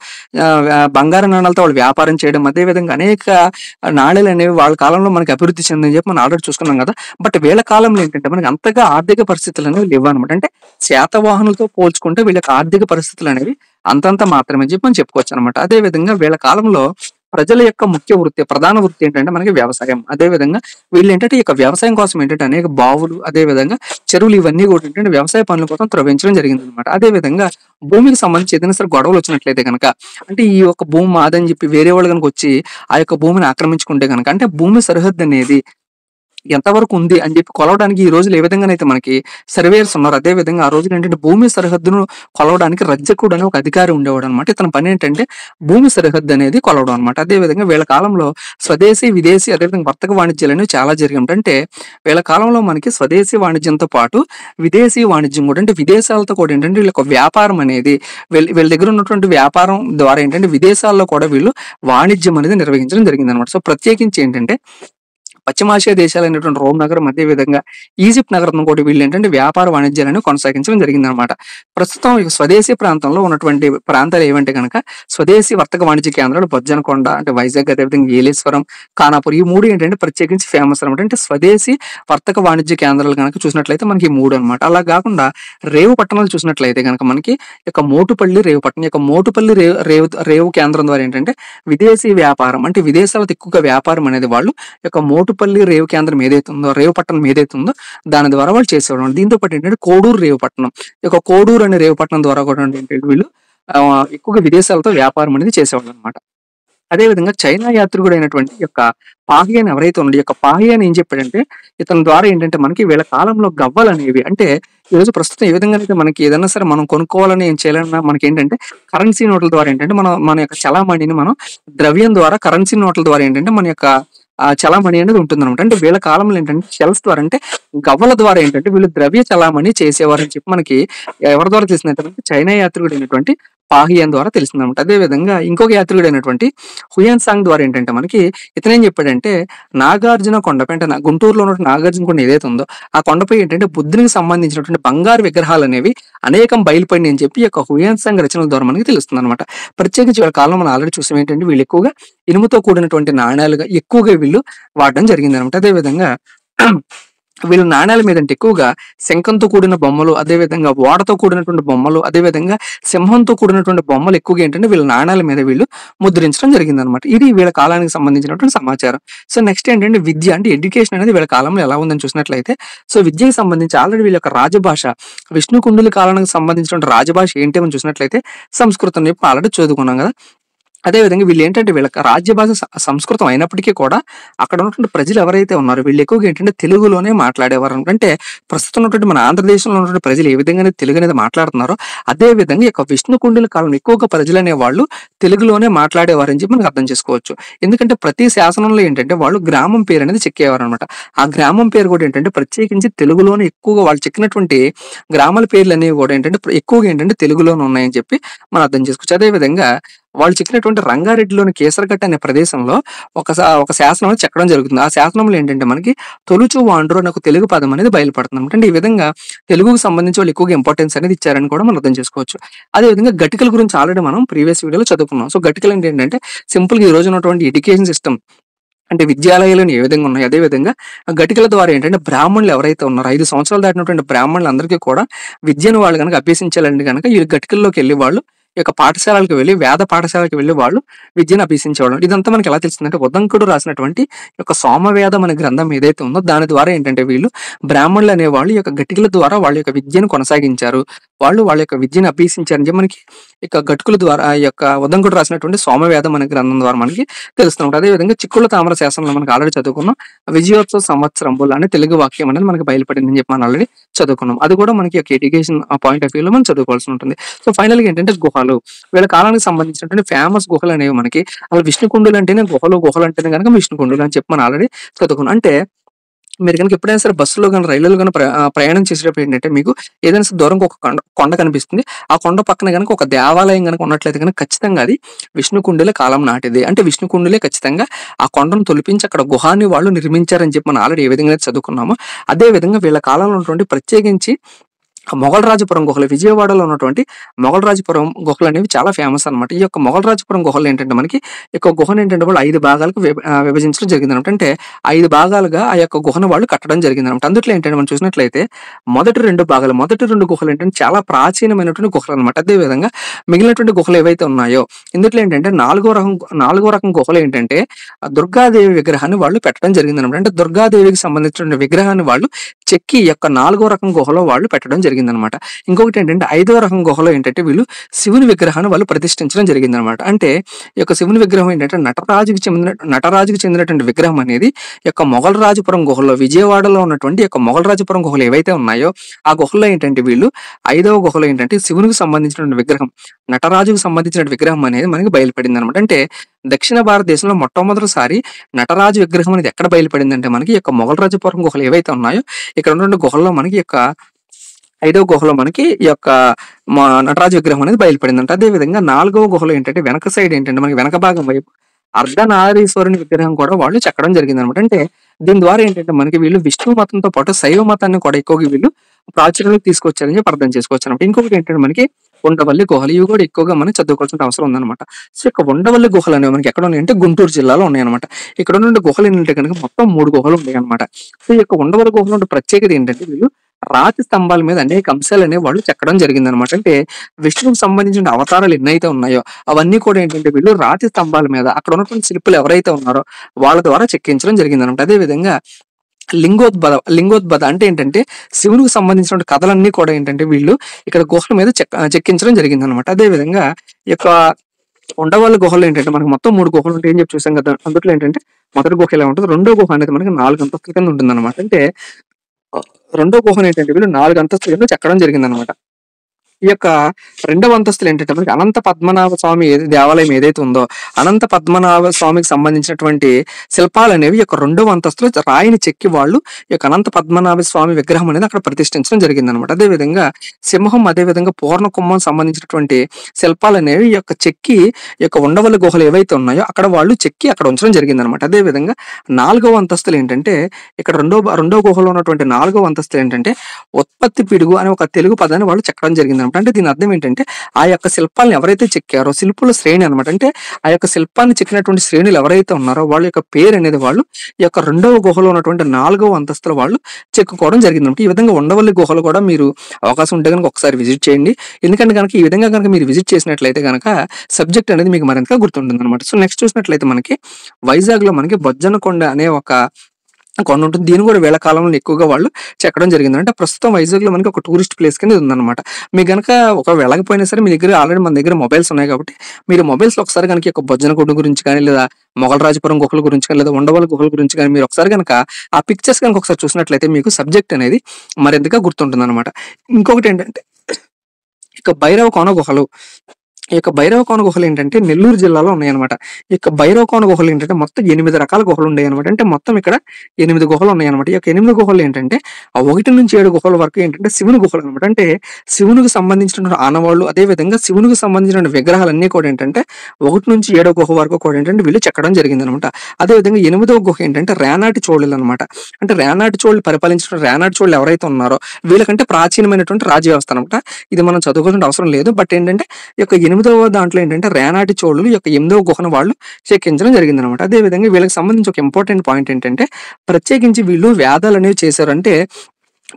బంగారు నాణాలతో వాళ్ళు వ్యాపారం చేయడం అదే విధంగా అనేక నాణ్యాలు అనేవి వాళ్ళ కాలంలో మనకి అభివృద్ధి చెందని చెప్పి మనం ఆల్రెడీ చూసుకున్నాం కదా. బట్ వీళ్ళ కాలంలో ఏంటంటే మనకి అంతగా ఆర్థిక పరిస్థితులు అనేవి లేవు అనమాట. అంటే శాతవాహనులతో పోల్చుకుంటే వీళ్ళ ఆర్థిక పరిస్థితులు అనేవి అంతంత మాత్రమే చెప్పి మనం చెప్పుకోవచ్చు అనమాట. అదే విధంగా వీళ్ళ కాలంలో ప్రజల యొక్క ముఖ్య వృత్తి ప్రధాన వృత్తి ఏంటంటే మనకి వ్యవసాయం. అదే విధంగా వీళ్ళు ఏంటంటే ఈ యొక్క వ్యవసాయం కోసం ఏంటంటే అనేక బావులు అదే విధంగా చెరువులు ఇవన్నీ కూడా ఏంటంటే వ్యవసాయ పనుల కోసం త్రవ్వించడం జరిగింది అనమాట. అదే విధంగా భూమికి సంబంధించి ఏదైనా సరే గొడవలు వచ్చినట్లయితే కనుక అంటే ఈ యొక్క భూమి మాదని చెప్పి వేరే వాళ్ళు కనుక వచ్చి ఆ యొక్క భూమిని ఆక్రమించుకుంటే కనుక అంటే భూమి సరిహద్దు అనేది ఎంతవరకు ఉంది అని చెప్పి కొలవడానికి ఈ రోజులు ఏ విధంగానైతే మనకి సర్వేయర్స్ ఉన్నారు అదే విధంగా ఆ రోజులు ఏంటంటే భూమి సరిహద్దును కొలవడానికి రజ్జకుడు అనే ఒక అధికారి ఉండేవాడు అనమాట. ఇతని పని ఏంటంటే భూమి సరిహద్దు అనేది కొలవడం అనమాట. అదే విధంగా వీళ్ళ కాలంలో స్వదేశీ విదేశీ అదేవిధంగా వర్తక వాణిజ్యాలు అనేవి చాలా జరిగాయి. అంటే వీళ్ళ కాలంలో మనకి స్వదేశీ వాణిజ్యంతో పాటు విదేశీ వాణిజ్యం కూడా అంటే విదేశాలతో కూడా ఏంటంటే వీళ్ళ వ్యాపారం అనేది వీళ్ళ దగ్గర ఉన్నటువంటి వ్యాపారం ద్వారా ఏంటంటే విదేశాల్లో కూడా వీళ్ళు వాణిజ్యం అనేది నిర్వహించడం జరిగింది అనమాట. సో ప్రత్యేకించి ఏంటంటే పశ్చిమాసియా దేశాలైనటువంటి రోమ్ నగరం అదే విధంగా ఈజిప్ట్ నగరం కూడా వీళ్ళు ఏంటంటే వ్యాపార వాణిజ్యాలను కొనసాగించడం జరిగిందనమాట. ప్రస్తుతం స్వదేశీ ప్రాంతంలో ఉన్నటువంటి ప్రాంతాలు ఏమంటే కనుక స్వదేశీ వర్తక వాణిజ్య కేంద్రాలు బొజ్జనకొండ అంటే వైజాగ్ అదేవిధంగా ఏలేశ్వరం కానాపూర్ ఈ మూడు ఏంటంటే ప్రత్యేకించి ఫేమస్ అనమాట. అంటే స్వదేశీ వర్తక వాణిజ్య కేంద్రాలు కనుక చూసినట్లయితే మనకి మూడు అనమాట. అలా కాకుండా రేవు పట్టణాలు చూసినట్లయితే కనుక మనకి యొక్క మోటుపల్లి రేవు పట్టణం యొక్క మోటుపల్లి రేవు కేంద్రం ద్వారా ఏంటంటే విదేశీ వ్యాపారం అంటే విదేశాలకు ఎక్కువగా వ్యాపారం అనేది వాళ్ళు యొక్క మోటుపల్లి రేవు కేంద్రం ఏదైతే ఉందో రేవు పట్టణం ఏదైతే ఉందో దాని ద్వారా వాళ్ళు చేసేవాళ్ళు. దీంతో పాటు ఏంటంటే కోడూరు రేవు పట్టణం ఈ యొక్క కోడూరు అనే రేవు పట్టణం ద్వారా కూడా ఏంటంటే వీళ్ళు ఎక్కువగా విదేశాలతో వ్యాపారం అనేది చేసేవాళ్ళు అనమాట. అదేవిధంగా చైనా యాత్రికుడు అయినటువంటి యొక్క పాహియన్ ఎవరైతే ఉన్నాడో ఈ యొక్క పాహియన్ ఏం చెప్పాడంటే ఇతని ద్వారా ఏంటంటే మనకి వీళ్ళ కాలంలో గవ్వలు అనేవి అంటే ఈ రోజు ప్రస్తుతం ఏ విధంగా అయితే మనకి ఏదైనా సరే మనం కొనుక్కోవాలని ఏం చేయాలన్నా మనకి ఏంటంటే కరెన్సీ నోట్ల ద్వారా ఏంటంటే మన యొక్క చలామణిని మనం ద్రవ్యం ద్వారా కరెన్సీ నోట్ల ద్వారా ఏంటంటే మన యొక్క చలామణి అనేది ఉంటుంది అనమాట. అంటే వీళ్ళ కాలంలో ఏంటంటే షెల్స్ ద్వారా అంటే గవ్వల ద్వారా ఏంటంటే వీళ్ళు ద్రవ్య చలామణి చేసేవారని చెప్పి మనకి ఎవరి ద్వారా తెలిసిందంటే చైనా యాత్రికుడు అయినటువంటి పాహియన్ ద్వారా తెలిసిందనమాట. అదే విధంగా ఇంకొక యాత్రికుడు అయినటువంటి హుయాన్ సాంగ్ ద్వారా ఏంటంటే మనకి ఇతనేం చెప్పాడంటే నాగార్జున కొండపై అంటే గుంటూరులో ఉన్న నాగార్జున కొండ ఏదైతే ఉందో ఆ కొండపై ఏంటంటే బుద్ధునికి సంబంధించినటువంటి బంగారు విగ్రహాలు అనేవి అనేకం బయలుపడి అని చెప్పి యొక్క హుయాన్ సాంగ్ రచనల ద్వారా మనకి తెలుస్తుంది అనమాట. ప్రత్యేకించి వీళ్ళ కాలంలో మనం ఆల్రెడీ చూసాం ఏంటంటే వీళ్ళు ఎక్కువగా ఇనుముతో కూడినటువంటి నాణ్యాలుగా ఎక్కువగా వీళ్ళు వాడడం జరిగింది అనమాట. అదేవిధంగా వీళ్ళు నాణ్యాల మీద అంటే ఎక్కువగా శంఖంతో కూడిన బొమ్మలు అదేవిధంగా ఓడతో కూడినటువంటి బొమ్మలు అదేవిధంగా సింహంతో కూడినటువంటి బొమ్మలు ఎక్కువగా ఏంటంటే వీళ్ళ నాణ్యాల మీద వీళ్ళు ముద్రించడం జరిగింది అనమాట. ఇది వీళ్ళ కాలానికి సంబంధించినటువంటి సమాచారం. సో నెక్స్ట్ ఏంటంటే విద్య అంటే ఎడ్యుకేషన్ అనేది వీళ్ళ కాలంలో ఎలా ఉందని చూసినట్లయితే సో విద్యకు సంబంధించి ఆల్రెడీ వీళ్ళ యొక్క రాజభాష విష్ణుకుండుల కాలానికి సంబంధించినటువంటి రాజభాష ఏంటి అని చూసినట్లయితే సంస్కృతం చెప్పి ఆల్రెడీ చదువుకున్నాం కదా. అదేవిధంగా వీళ్ళు ఏంటంటే వీళ్ళ రాజ్య భాష సంస్కృతం అయినప్పటికీ కూడా అక్కడ ఉన్నటువంటి ప్రజలు ఎవరైతే ఉన్నారో వీళ్ళు ఎక్కువగా ఏంటంటే తెలుగులోనే మాట్లాడేవారు. అంటే ప్రస్తుతం ఉన్నటువంటి మన ఆంధ్రదేశంలో ఉన్నటువంటి ప్రజలు ఏ విధంగా తెలుగు అనేది మాట్లాడుతున్నారో అదే విధంగా యొక్క విష్ణుకుండుల కాలం ఎక్కువగా ప్రజలు అనే వాళ్ళు తెలుగులోనే మాట్లాడేవారని చెప్పి మనకు అర్థం చేసుకోవచ్చు. ఎందుకంటే ప్రతి శాసనంలో ఏంటంటే వాళ్ళు గ్రామం పేరు అనేది చెక్కేవారు అనమాట. ఆ గ్రామం పేరు కూడా ఏంటంటే ప్రత్యేకించి తెలుగులోనే ఎక్కువగా వాళ్ళు చెక్కినటువంటి గ్రామాల పేర్లు అనేవి కూడా ఏంటంటే ఎక్కువగా ఏంటంటే తెలుగులోనే ఉన్నాయని చెప్పి మనం అర్థం చేసుకోవచ్చు. అదేవిధంగా వాళ్ళు చెక్కినటువంటి రంగారెడ్డిలోని కేసరగట్ట అనే ప్రదేశంలో ఒక శాసనం చెక్కడం జరుగుతుంది. ఆ శాసనంలో ఏంటంటే మనకి తొలుచు వాండ్రు అనే ఒక తెలుగు పదం అనేది బయలుపడుతుంది. అంటే ఈ విధంగా తెలుగుకు సంబంధించి వాళ్ళు ఎక్కువగా ఇంపార్టెన్స్ అనేది ఇచ్చారని కూడా మనం అర్థం చేసుకోవచ్చు. అదేవిధంగా గటికల గురించి ఆల్రెడీ మనం ప్రీవియస్ వీడియోలో చదువుకున్నాం. సో గటికలు ఏంటంటే సింపుల్ గా ఈ రోజు ఉన్నటువంటి ఎడ్యుకేషన్ సిస్టమ్ అంటే విద్యాలయాలను ఏ విధంగా ఉన్నాయి అదేవిధంగా గటికల ద్వారా ఏంటంటే బ్రాహ్మణులు ఎవరైతే ఉన్నారో 5 సంవత్సరాలు దాటినటువంటి బ్రాహ్మణులందరికీ కూడా విద్యను వాళ్ళు కనుక అభ్యసించాలంటే కనుక ఈ గటికల్లోకి వెళ్ళి వాళ్ళు ఈ యొక్క పాఠశాలలకు వెళ్ళి వేద పాఠశాలకు వెళ్ళి వాళ్ళు విద్యను అభ్యసించేవాళ్ళు. ఇదంతా మనకి ఎలా తెలిసిందంటే ఉదంకుడు రాసినటువంటి ఈ యొక్క సోమవేదం అనే గ్రంథం ఏదైతే ఉందో దాని ద్వారా ఏంటంటే వీళ్ళు బ్రాహ్మణులు అనేవాళ్ళు ఈ యొక్క గట్టికల ద్వారా వాళ్ళ యొక్క విద్యను కొనసాగించారు. వాళ్ళు వాళ్ళ యొక్క విద్యను అభ్యసించారని చెప్పి మనకి ఇక గట్టుకుల ద్వారా ఈ యొక్క ఉదంకుడు రాసినటువంటి సోమవేదం అనే గ్రంథం ద్వారా మనకి తెలుస్తుంది. అదేవిధంగా చిక్కుళ్ళ తామర శాసనంలో మనకి ఆల్రెడీ చదువుకున్నాం. విజయోత్సవ సంవత్సరంబులు అనే తెలుగు వాక్యం అనేది మనకి బయలుపడిందని చెప్పి మనం ఆల్రెడీ చదువుకున్నాం. అది కూడా మనకి ఒక ఎడ్యుకేషన్ పాయింట్ ఆఫ్ వ్యూలో మనం చదువుకోవాల్సి ఉంటుంది. సో ఫైనల్ గా ఏంటంటే గుహలు, వీళ్ళ కాలానికి సంబంధించినటువంటి ఫేమస్ గుహలు అనేవి మనకి అలా విష్ణుకుండులు అంటేనే గుహలు అంటేనే కనుక విష్ణుకుండులు అని చెప్పి మనం ఆల్రెడీ చదువుకున్నాం. అంటే మీరు కనుక ఎప్పుడైనా సరే బస్సులో కానీ రైళ్లలో కానీ ప్రయాణం చేసేటప్పుడు ఏంటంటే మీకు ఏదైనా సరే దూరంగా ఒక కొండ కనిపిస్తుంది. ఆ కొండ పక్కన కనుక ఒక దేవాలయం కనుక ఉన్నట్లయితే కనుక ఖచ్చితంగా అది విష్ణుకుండుల కాలం నాటిది. అంటే విష్ణుకుండులే ఖచ్చితంగా ఆ కొండను తొలిపించి అక్కడ గుహాన్ని వాళ్ళు నిర్మించారని చెప్పి మనం ఆల్రెడీ ఏ విధంగా చదువుకున్నామో అదే విధంగా వీళ్ళ కాలంలో ఉన్నటువంటి ప్రత్యేకించి మొగల్రాజపురం గుహలు, విజయవాడలో ఉన్నటువంటి మొగల్రాజపురం గుహలు అనేవి చాలా ఫేమస్ అనమాట. ఈ యొక్క మొగల్రాజపురం గుహలు ఏంటంటే మనకి ఈ యొక్క గుహను ఏంటంటే వాళ్ళు 5 భాగాలకు విభజించడం జరిగింది అనమాట. అంటే 5 భాగాలుగా ఆ యొక్క గుహను వాళ్ళు కట్టడం జరిగింది అనమాట. అందులో ఏంటంటే మనం చూసినట్లయితే మొదటి 2 గుహలు ఏంటంటే చాలా ప్రాచీనమైనటువంటి గుహలు అనమాట. అదేవిధంగా మిగిలినటువంటి గుహలు ఏవైతే ఉన్నాయో ఇందులో ఏంటంటే నాలుగో రకం గుహలు ఏంటంటే దుర్గాదేవి విగ్రహాన్ని వాళ్ళు పెట్టడం జరిగింది అనమాట. అంటే దుర్గాదేవికి సంబంధించిన విగ్రహాన్ని వాళ్ళు చెక్కి ఈ యొక్క 4వ రకం గుహలో వాళ్ళు పెట్టడం జరిగిందనమాట. ఇంకొకటి ఏంటంటే 5వ రకం గుహలో ఏంటంటే వీళ్ళు శివుని విగ్రహాన్ని వాళ్ళు ప్రతిష్ఠించడం జరిగిందనమాట. అంటే ఈ యొక్క శివుని విగ్రహం ఏంటంటే నటరాజుకి చెందినటువంటి విగ్రహం అనేది ఈ యొక్క మొగల్రాజపురం గుహలో, విజయవాడలో ఉన్నటువంటి యొక్క మొగల్రాజపురం గుహలు ఏవైతే ఉన్నాయో ఆ గుహల్లో ఏంటంటే వీళ్ళు 5వ గుహలో ఏంటంటే శివునికి సంబంధించినటువంటి విగ్రహం, నటరాజుకు సంబంధించిన విగ్రహం అనేది మనకి బయలుపడింది అనమాట. అంటే దక్షిణ భారతదేశంలో మొట్టమొదటిసారి నటరాజు విగ్రహం అనేది ఎక్కడ బయలుపడిందంటే మనకి ఈ యొక్క మొగల్రాజపురం గుహలు ఏవైతే ఉన్నాయో ఇక్కడ ఉన్నటువంటి గుహల్లో మనకి యొక్క 5వ గుహలో మనకి ఈ యొక్క నటరాజు విగ్రహం అనేది బయలుపడిందంట. అదే విధంగా 4వ గుహలో ఏంటంటే వెనక సైడ్ ఏంటంటే మనకి వెనక భాగం వైపు అర్ధనారీశ్వరుని విగ్రహం కూడా వాళ్ళు చెక్కడం జరిగింది అనమాట. అంటే దీని ద్వారా ఏంటంటే మనకి వీళ్ళు విష్ణు మతంతో పాటు శైవ మతాన్ని కూడా ఎక్కువగా వీళ్ళు ప్రాచుర్యంలోకి తీసుకొచ్చారని చెప్పి అర్థం చేసుకోవచ్చు అనమాట. ఇంకొకటి ఏంటంటే మనకి ఉండవల్లి గుహలు, ఇవి కూడా ఎక్కువగా మనం చదువుకోవాల్సిన అవసరం ఉందన్నమాట. సో ఇక ఉండవల్లి గుహలు అనేవి మనకి ఎక్కడ ఉన్నాయంటే గుంటూరు జిల్లాలో ఉన్నాయన్నమాట. ఇక్కడ ఉన్న గుహలు ఏంటంటే కనుక మొత్తం 3 గుహలు ఉన్నాయి అనమాట. సో ఈ యొక్క ఉండవల్లి గుహలు ఉండే ప్రత్యేకత ఏంటంటే వీళ్ళు రాతి స్తంభాల మీద అనేక అంశాలు అనేవి వాళ్ళు చెక్కడం జరిగింది అనమాట. అంటే విష్ణువుకు సంబంధించిన అవతారాలు ఎన్నైతే ఉన్నాయో అవన్నీ కూడా ఏంటంటే వీళ్ళు రాతి స్తంభాల మీద అక్కడ ఉన్నటువంటి శిల్పులు ఎవరైతే ఉన్నారో వాళ్ళ ద్వారా చెక్కించడం జరిగింది అనమాట. అదే విధంగా లింగోద్భద అంటే ఏంటంటే శివునికి సంబంధించిన కథలన్నీ కూడా ఏంటంటే వీళ్ళు ఇక్కడ గుహల మీద చెక్కించడం జరిగింది అనమాట. అదే విధంగా ఈ యొక్క ఉండవల్లి గుహలు ఏంటంటే మనకి మొత్తం 3 గుహలు ఉంటాయి అని చెప్పి చూసాం కదా. అందులో ఏంటంటే మొదటి గుహ ఎలా ఉంటుంది, రెండో గుహ అనేది మనకి 4 అంతస్తుల కింద ఉంటుంది అనమాట. అంటే రెండో గుహను ఏంటంటే వీళ్ళు 4 అంతస్తుల కింద చెక్కడం జరిగింది అనమాట. ఈ యొక్క రెండవ అంతస్తులు ఏంటంటే మనకి అనంత పద్మనాభ స్వామి దేవాలయం ఏదైతే ఉందో అనంత పద్మనాభ స్వామికి సంబంధించినటువంటి శిల్పాలు అనేవి ఈ యొక్క రెండవ అంతస్తులో రాయిని చెక్కి వాళ్ళు ఈ యొక్క అనంత పద్మనాభ స్వామి విగ్రహం అనేది అక్కడ ప్రతిష్ఠించడం జరిగింది అనమాట. అదేవిధంగా సింహం, అదేవిధంగా పూర్ణ కుంభం సంబంధించినటువంటి శిల్పాలు అనేవి ఈ యొక్క చెక్కి ఈ యొక్క ఉండవల్లి గుహలు ఏవైతే ఉన్నాయో అక్కడ వాళ్ళు చెక్కి అక్కడ ఉంచడం జరిగింది అనమాట. అదేవిధంగా 4వ అంతస్తులు ఏంటంటే ఇక్కడ రెండో గుహలో ఉన్నటువంటి 4వ అంతస్తులు ఏంటంటే ఉత్పత్తి పిడుగు అనే ఒక తెలుగు పదాన్ని వాళ్ళు చెక్కడం జరిగింది. అంటే దీని అర్థం ఏంటంటే ఆ యొక్క శిల్పాలను ఎవరైతే చెక్కారో శిల్పుల శ్రేణి అనమాట. అంటే ఆ యొక్క శిల్పాన్ని చెక్కినటువంటి శ్రేణులు ఎవరైతే ఉన్నారో వాళ్ళ యొక్క పేరు అనేది వాళ్ళు ఈ యొక్క రెండవ గుహలో ఉన్నటువంటి 4వ అంతస్తులో వాళ్ళు చెక్కుకోవడం జరిగింది అనమాట. ఈ విధంగా ఉండవల్లి గుహలు కూడా మీరు అవకాశం ఉంటే కనుక ఒకసారి విజిట్ చేయండి. ఎందుకంటే కనుక ఈ విధంగా కనుక మీరు విజిట్ చేసినట్లయితే కనుక సబ్జెక్ట్ అనేది మీకు మరింతగా గుర్తుంటుంది అనమాట. సో నెక్స్ట్ చూసినట్లయితే మనకి వైజాగ్ లో మనకి బొజ్జనకొండ అనే ఒక కొండ ఉంటుంది. దీని కూడా వేళ కాలంలో ఎక్కువగా వాళ్ళు చెక్కడం జరిగింది. అంటే ప్రస్తుతం వైజాగ్ లో మనకి ఒక టూరిస్ట్ ప్లేస్ కింద ఉందన్నమాట. మీకు కనుక ఒక వెళ్ళకపోయినా సరే మీ దగ్గర ఆల్రెడీ మన దగ్గర మొబైల్స్ ఉన్నాయి కాబట్టి మీరు మొబైల్స్ లో ఒకసారి కనుక ఒక బొజ్జనకొండ గురించి కానీ లేదా మొగల్రాజపురం గుహల గురించి కానీ లేదా ఉండవల్లి గుహల గురించి కానీ మీరు ఒకసారి కనుక ఆ పిక్చర్స్ కనుక ఒకసారి చూసినట్లయితే మీకు సబ్జెక్ట్ అనేది మరింతగా గుర్తుంటుంది అనమాట. ఇంకొకటి ఏంటంటే ఇక భైరవకోన గుహలు, ఈ యొక్క భైరవకోన గుహలు ఏంటంటే నెల్లూరు జిల్లాలో ఉన్నాయన్నమాట. ఈ యొక్క భైరవకోన గుహలు ఏంటంటే మొత్తం 8 రకాల గుహలు ఉన్నాయి అనమాట. అంటే మొత్తం ఇక్కడ 8 గుహలు ఉన్నాయన్నమాట. ఈ యొక్క 8 గుహలు ఏంటంటే 1 నుంచి 7 గుహల వరకు ఏంటంటే శివుని గుహలు అనమాట. అంటే శివునికి సంబంధించిన ఆనవాళ్ళు, అదే విధంగా శివునికి సంబంధించిన విగ్రహాలన్నీ కూడా ఏంటంటే 1 నుంచి 7 గుహ వరకు కూడా ఏంటంటే వీళ్ళు చెక్కడం జరిగింది అనమాట. అదే విధంగా 8వ గుహ ఏంటంటే రేనాటి చోళులు అనమాట. అంటే రేనాటి చోళులు పరిపాలించిన రేనాటి చోళులు ఎవరైతే ఉన్నారో వీళ్ళకంటే ప్రాచీనమైనటువంటి రాజ్య వ్యవస్థ అనమాట. ఇది మనం చదువుకోవాల్సిన అవసరం లేదు. బట్ ఏంటంటే ఈ యొక్క 8వ దాంట్లో ఏంటంటే రేనాటి చోళులు యొక్క 8వ గుహను వాళ్ళు చెక్కించడం జరిగింది అనమాట. అదే విధంగా వీళ్ళకి సంబంధించి ఒక ఇంపార్టెంట్ పాయింట్ ఏంటంటే ప్రత్యేకించి వీళ్ళు వేదాలు అనేవి చేశారు. అంటే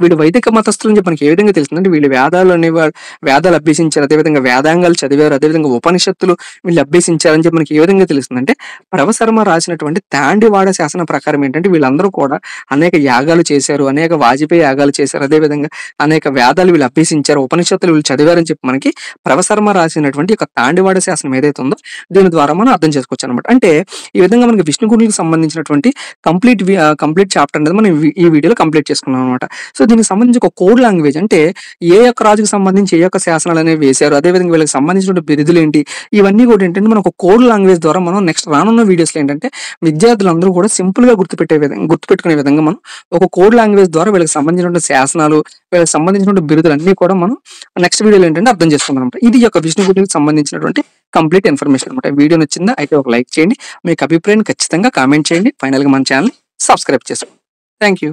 వీళ్ళు వైదిక మతస్థులని చెప్పి మనకి ఏ విధంగా తెలుస్తుందంటే వీళ్ళు వేదాలు అభ్యసించారు, అదేవిధంగా వేదాంగాలు చదివారు, అదేవిధంగా ఉపనిషత్తులు వీళ్ళు అభ్యసించారని చెప్పి మనకి ఏ విధంగా తెలుస్తుందంటే ప్రవశర్మ రాసినటువంటి తాండివాడ శాసనం ప్రకారం ఏంటంటే వీళ్ళందరూ కూడా అనేక యాగాలు చేశారు, అనేక వాజపేయి యాగాలు చేశారు, అదేవిధంగా అనేక వేదాలు వీళ్ళు అభ్యసించారు, ఉపనిషత్తులు వీళ్ళు చదివారని చెప్పి మనకి ప్రవశర్మ రాసినటువంటి ఒక తాండివాడ శాసనం ఏదైతే ఉందో దీని ద్వారా మనం అర్థం చేసుకోవచ్చు అనమాట. అంటే ఈ విధంగా మనకి విష్ణుగురులకు సంబంధించినటువంటి కంప్లీట్ చాప్టర్ అనేది మనం ఈ వీడియోలో కంప్లీట్ చేసుకున్నాం అనమాట. సో దీనికి సంబంధించి ఒక కోడ్ లాంగ్వేజ్ అంటే ఏ యొక్క రాజుకు సంబంధించి ఏ యొక్క శాసనాలు అనేవి వేశారు, అదేవిధంగా వీళ్ళకి సంబంధించిన బిరుదులు ఏంటి, ఇవన్నీ కూడా ఏంటంటే మనం ఒక కోడ్ లాంగ్వేజ్ ద్వారా మనం నెక్స్ట్ రానున్న వీడియోస్లో ఏంటంటే విద్యార్థులందరూ కూడా సింపుల్ గా గుర్తుపెట్టుకునే విధంగా మనం ఒక కోడ్ లాంగ్వేజ్ ద్వారా వీళ్ళకి సంబంధించిన శాసనాలు, వీళ్ళకి సంబంధించిన బిరుదులు అన్ని కూడా మనం నెక్స్ట్ వీడియోలో ఏంటంటే అర్థం చేసుకుందాం అనమాట. ఇది యొక్క విష్ణుగురికి సంబంధించినటువంటి కంప్లీట్ ఇన్ఫర్మేషన్ అనమాట. వీడియో నచ్చిందా అయితే ఒక లైక్ చేయండి, మీకు అభిప్రాయాన్ని ఖచ్చితంగా కామెంట్ చేయండి, ఫైనల్ గా మన ఛానల్ సబ్స్క్రైబ్ చేసుకోండి. Thank you.